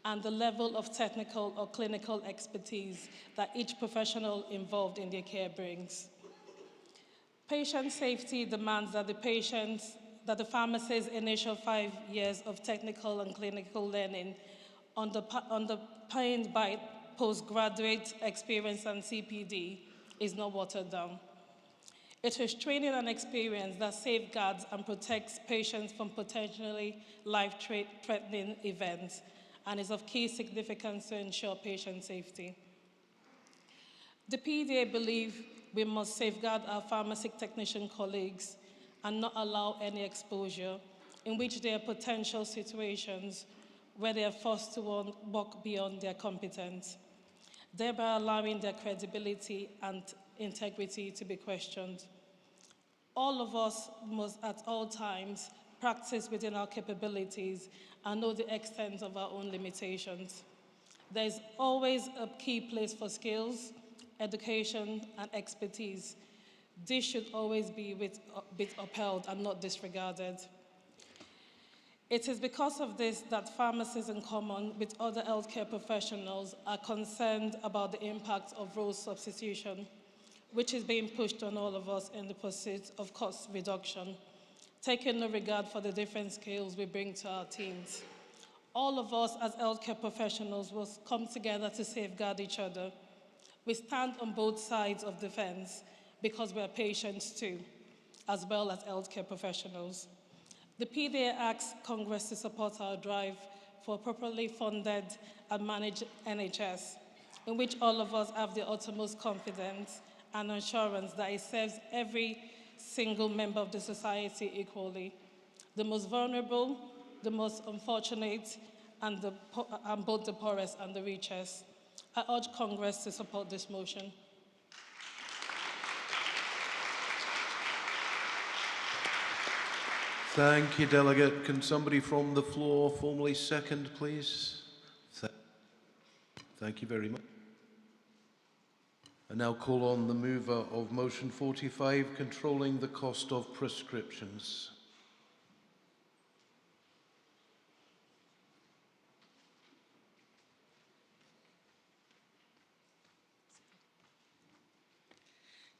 and the level of technical or clinical expertise that each professional involved in their care brings. Patient safety demands that the pharmacist's initial 5 years of technical and clinical learning underpinned by postgraduate experience and CPD is not watered down. It is training and experience that safeguards and protects patients from potentially life-threatening events and is of key significance to ensure patient safety. The PDA believe we must safeguard our pharmacy technician colleagues and not allow any exposure in which there are potential situations where they are forced to work beyond their competence, thereby allowing their credibility and integrity to be questioned. All of us must at all times practice within our capabilities and know the extent of our own limitations. There is always a key place for skills, education, and expertise. This should always be upheld and not disregarded. It is because of this that pharmacists in common with other healthcare professionals are concerned about the impact of role substitution, which is being pushed on all of us in the pursuit of cost reduction, taking no regard for the different skills we bring to our teams. All of us as healthcare professionals will come together to safeguard each other. We stand on both sides of the fence because we are patients too, as well as healthcare professionals. The PDA asks Congress to support our drive for a properly funded and managed NHS, in which all of us have the utmost confidence and assurance that it serves every single member of the society equally, the most vulnerable, the most unfortunate, and both the poorest and the richest. I urge Congress to support this motion. Thank you, Delegate. Can somebody from the floor formally second, please? Thank you very much. I now call on the mover of motion 45, controlling the cost of prescriptions.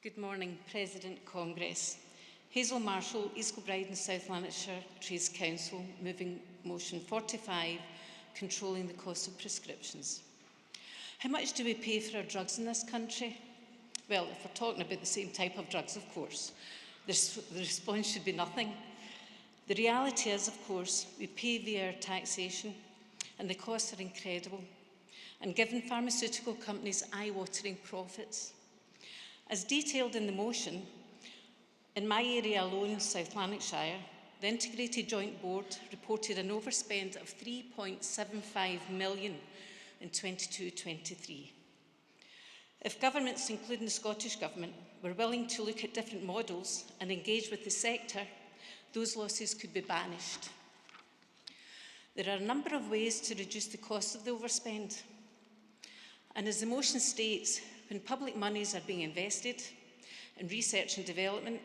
Good morning, President Congress. Hazel Marshall, East Kilbride and South Lanarkshire Trades Council, moving motion 45, controlling the cost of prescriptions. How much do we pay for our drugs in this country? Well, if we're talking about the same type of drugs, of course, the response should be nothing. The reality is, of course, we pay via our taxation, and the costs are incredible, and given pharmaceutical companies eye-watering profits. As detailed in the motion, in my area alone, South Lanarkshire, the Integrated Joint Board reported an overspend of £3.75 million in 22-23. If governments, including the Scottish Government, were willing to look at different models and engage with the sector, those losses could be banished. There are a number of ways to reduce the cost of the overspend. And as the motion states, when public monies are being invested in research and development,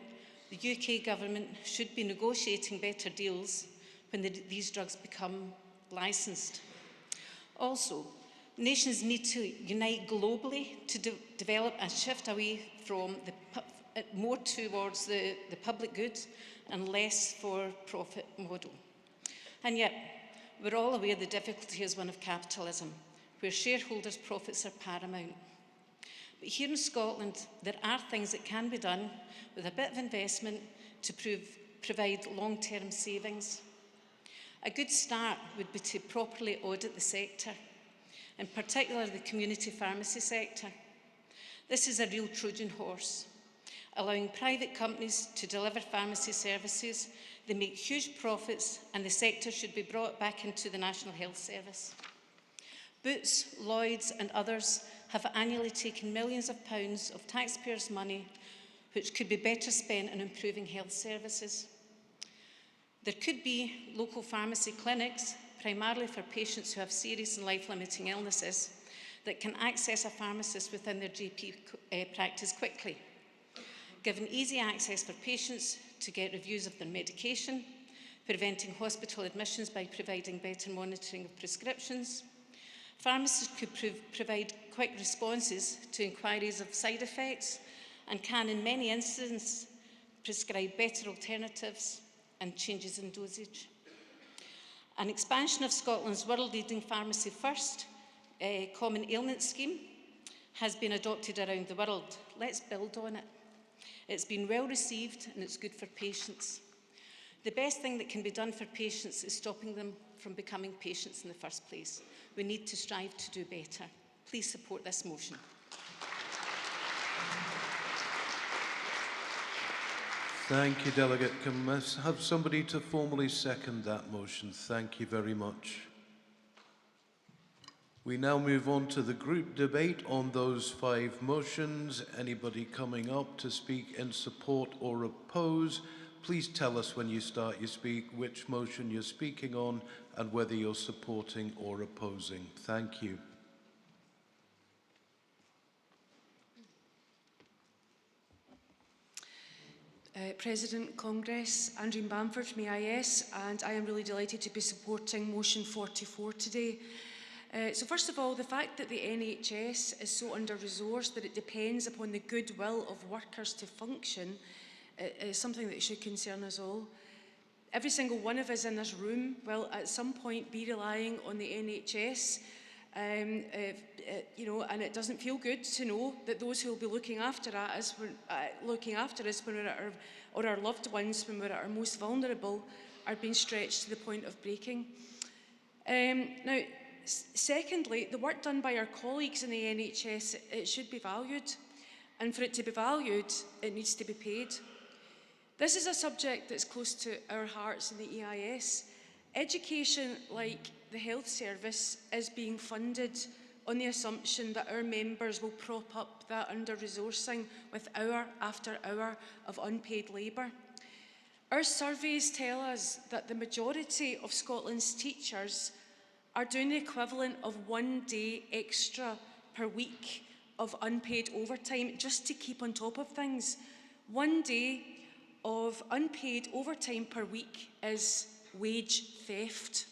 the UK Government should be negotiating better deals when these drugs become licensed. Also, nations need to unite globally to develop and shift away from more towards the public goods and less for-profit model. And yet, we're all aware the difficulty is one of capitalism, where shareholders' profits are paramount. But here in Scotland, there are things that can be done with a bit of investment to provide long-term savings. A good start would be to properly audit the sector, in particular the community pharmacy sector. This is a real Trojan horse, allowing private companies to deliver pharmacy services. They make huge profits, and the sector should be brought back into the National Health Service. Boots, Lloyds and others have annually taken millions of pounds of taxpayers' money, which could be better spent on improving health services. There could be local pharmacy clinics, primarily for patients who have serious and life-limiting illnesses, that can access a pharmacist within their GP practice quickly, giving easy access for patients to get reviews of their medication, preventing hospital admissions by providing better monitoring of prescriptions. Pharmacists could provide quick responses to inquiries of side effects and can, in many instances, prescribe better alternatives and changes in dosage. An expansion of Scotland's world-leading Pharmacy First common ailment scheme has been adopted around the world. Let's build on it. It's been well received and it's good for patients. The best thing that can be done for patients is stopping them from becoming patients in the first place. We need to strive to do better. Please support this motion. Thank you, Delegate. Can I have somebody to formally second that motion? Thank you very much. We now move on to the group debate on those 5 motions. Anybody coming up to speak in support or oppose, please tell us when you start your speak which motion you're speaking on and whether you're supporting or opposing. Thank you. President Congress, Andrew Bamford from AIS, and I am really delighted to be supporting motion 44 today. So first of all, the fact that the NHS is so under-resourced that it depends upon the goodwill of workers to function is something that should concern us all. Every single one of us in this room will at some point be relying on the NHS, you know, and it doesn't feel good to know that those who will be looking after us when we're at or our loved ones when we're at our most vulnerable are being stretched to the point of breaking. Now, secondly, the work done by our colleagues in the NHS, it should be valued, and for it to be valued, it needs to be paid. This is a subject that's close to our hearts in the EIS. Education, like the health service, is being funded on the assumption that our members will prop up that under-resourcing with hour after hour of unpaid labour. Our surveys tell us that the majority of Scotland's teachers are doing the equivalent of 1 day extra per week of unpaid overtime just to keep on top of things. 1 day of unpaid overtime per week is wage theft.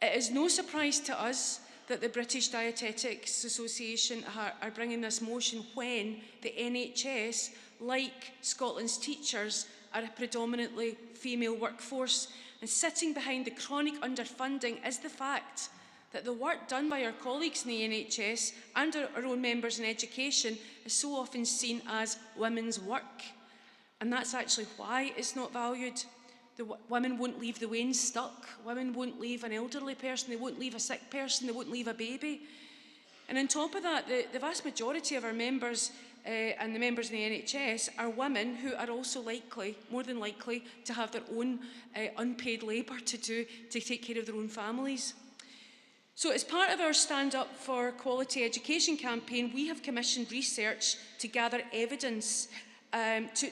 It is no surprise to us that the British Dietetics Association are bringing this motion when the NHS, like Scotland's teachers, are a predominantly female workforce. And sitting behind the chronic underfunding is the fact that the work done by our colleagues in the NHS and our own members in education is so often seen as women's work. And that's actually why it's not valued. Women won't leave the wain stuck. Women won't leave an elderly person. They won't leave a sick person. They won't leave a baby. And on top of that, the vast majority of our members and the members in the NHS are women who are also likely, more than likely, to have their own unpaid labour to do to take care of their own families. So as part of our Stand Up for Quality Education campaign, we have commissioned research to gather evidence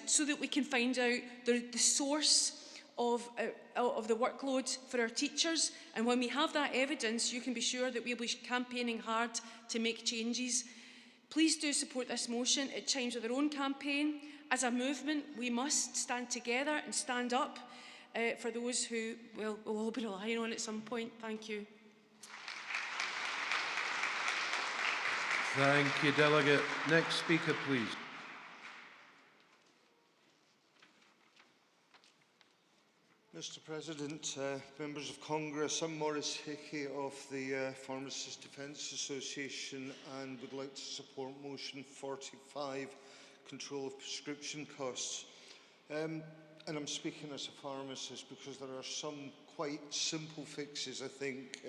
so that we can find out the source of the workload for our teachers. And when we have that evidence, you can be sure that we'll be campaigning hard to make changes. Please do support this motion. It chimes with our own campaign. As a movement, we must stand together and stand up for those who we'll all be relying on at some point. Thank you. Thank you, Delegate. Next speaker, please. Mr President, members of Congress, I'm Maurice Hickey of the Pharmacists Defence Association and would like to support motion 45, control of prescription costs. And I'm speaking as a pharmacist because there are some quite simple fixes, I think,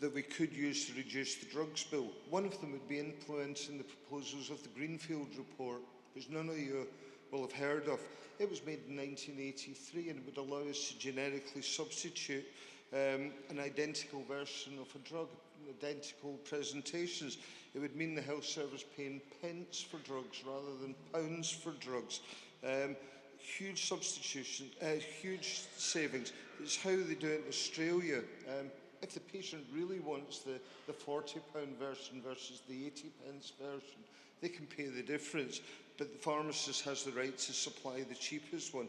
that we could use to reduce the drugs bill. One of them would be implementing the proposals of the Greenfield report, which none of you will have heard of. It was made in 1983 and it would allow us to generically substitute an identical version of a drug, identical presentations. It would mean the health service paying pence for drugs rather than pounds for drugs. Huge substitution, huge savings. It's how they do it in Australia. If the patient really wants the £40 version versus the 80 pence version, they can pay the difference, but the pharmacist has the right to supply the cheapest one.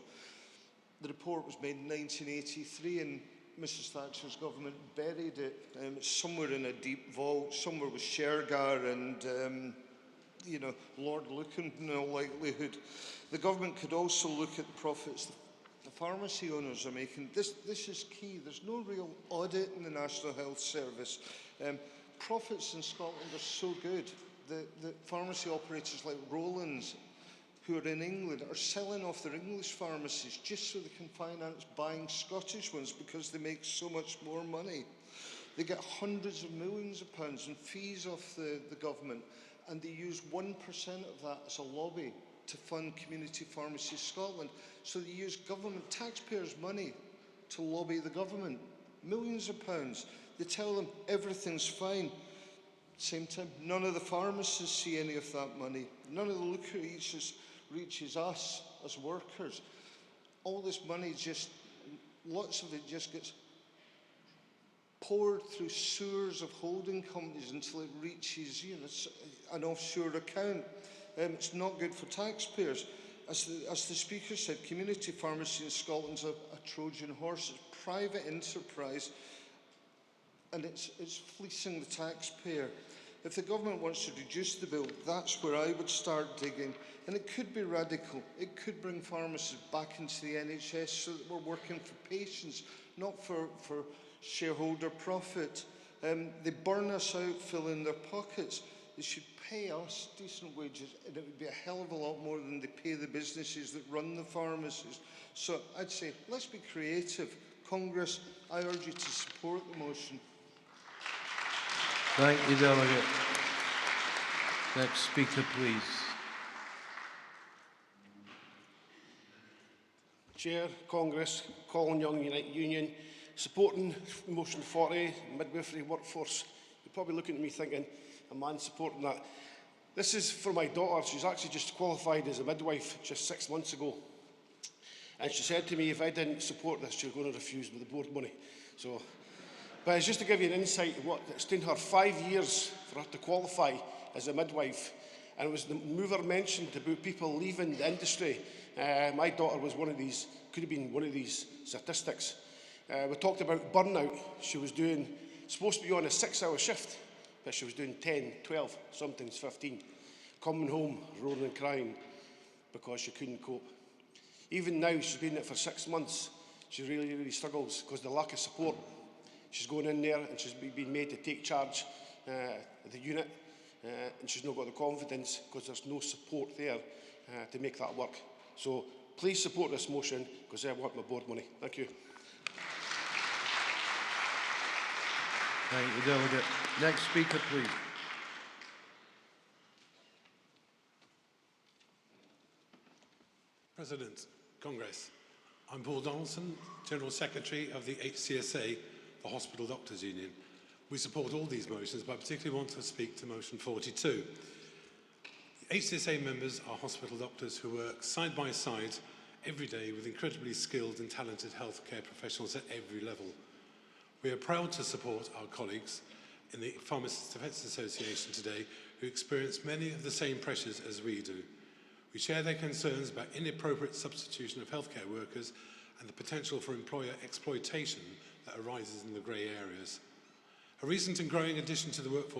The report was made in 1983 and Mrs Thatcher's government buried it. It's somewhere in a deep vault, somewhere with Shergar and Lord Lucan in all likelihood. The government could also look at the profits the pharmacy owners are making. This is key. There's no real audit in the National Health Service. Profits in Scotland are so good that pharmacy operators like Rowlands, who are in England, are selling off their English pharmacies just so they can finance buying Scottish ones because they make so much more money. They get hundreds of millions of pounds in fees off the government, and they use 1% of that as a lobby to fund Community Pharmacy Scotland. So they use government taxpayers' money to lobby the government. Millions of pounds. They tell them everything's fine. Same time, none of the pharmacists see any of that money. None of the look reaches us as workers. All this money lots of it just gets poured through sewers of holding companies until it reaches an offshore account. It's not good for taxpayers. As the Speaker said, community pharmacy in Scotland's a Trojan horse. It's private enterprise and it's fleecing the taxpayer. If the government wants to reduce the bill, that's where I would start digging. And it could be radical. It could bring pharmacists back into the NHS so that we're working for patients, not for shareholder profit. They burn us out, fill in their pockets. They should pay us decent wages, and it would be a hell of a lot more than they pay the businesses that run the pharmacies. So I'd say, let's be creative. Congress, I urge you to support the motion. Thank you, Delegate. Next speaker, please. Chair, Congress, Colin Young, United Union, supporting motion 40, midwifery workforce. You're probably looking at me thinking, a man supporting that. This is for my daughter. She's actually just qualified as a midwife just 6 months ago. And she said to me, if I didn't support this, she was going to refuse me the board money. But it's just to give you an insight of what it's taken her 5 years for her to qualify as a midwife. And it was the mover mentioned about people leaving the industry. My daughter was one of these, could have been one of these statistics. We talked about burnout. She was doing supposed to be on a 6-hour shift, but she was doing 10, 12, sometimes 15, coming home roaring and crying because she couldn't cope. Even now, she's been there for 6 months. She really, really struggles because of the lack of support. She's going in there and she's been made to take charge of the unit, and she's not got the confidence because there's no support there to make that work. So please support this motion because I want my board money. Thank you. Thank you, Delegate. Next speaker, please. President, Congress. I'm Paul Donaldson, General Secretary of the HCSA, the Hospital Doctors Union. We support all these motions, but I particularly want to speak to motion 42. The HCSA members are hospital doctors who work side by side every day with incredibly skilled and talented healthcare professionals at every level. We are proud to support our colleagues in the Pharmacists Defence Association today who experience many of the same pressures as we do. We share their concerns about inappropriate substitution of healthcare workers and the potential for employer exploitation that arises in the grey areas. A recent and growing addition to the workforce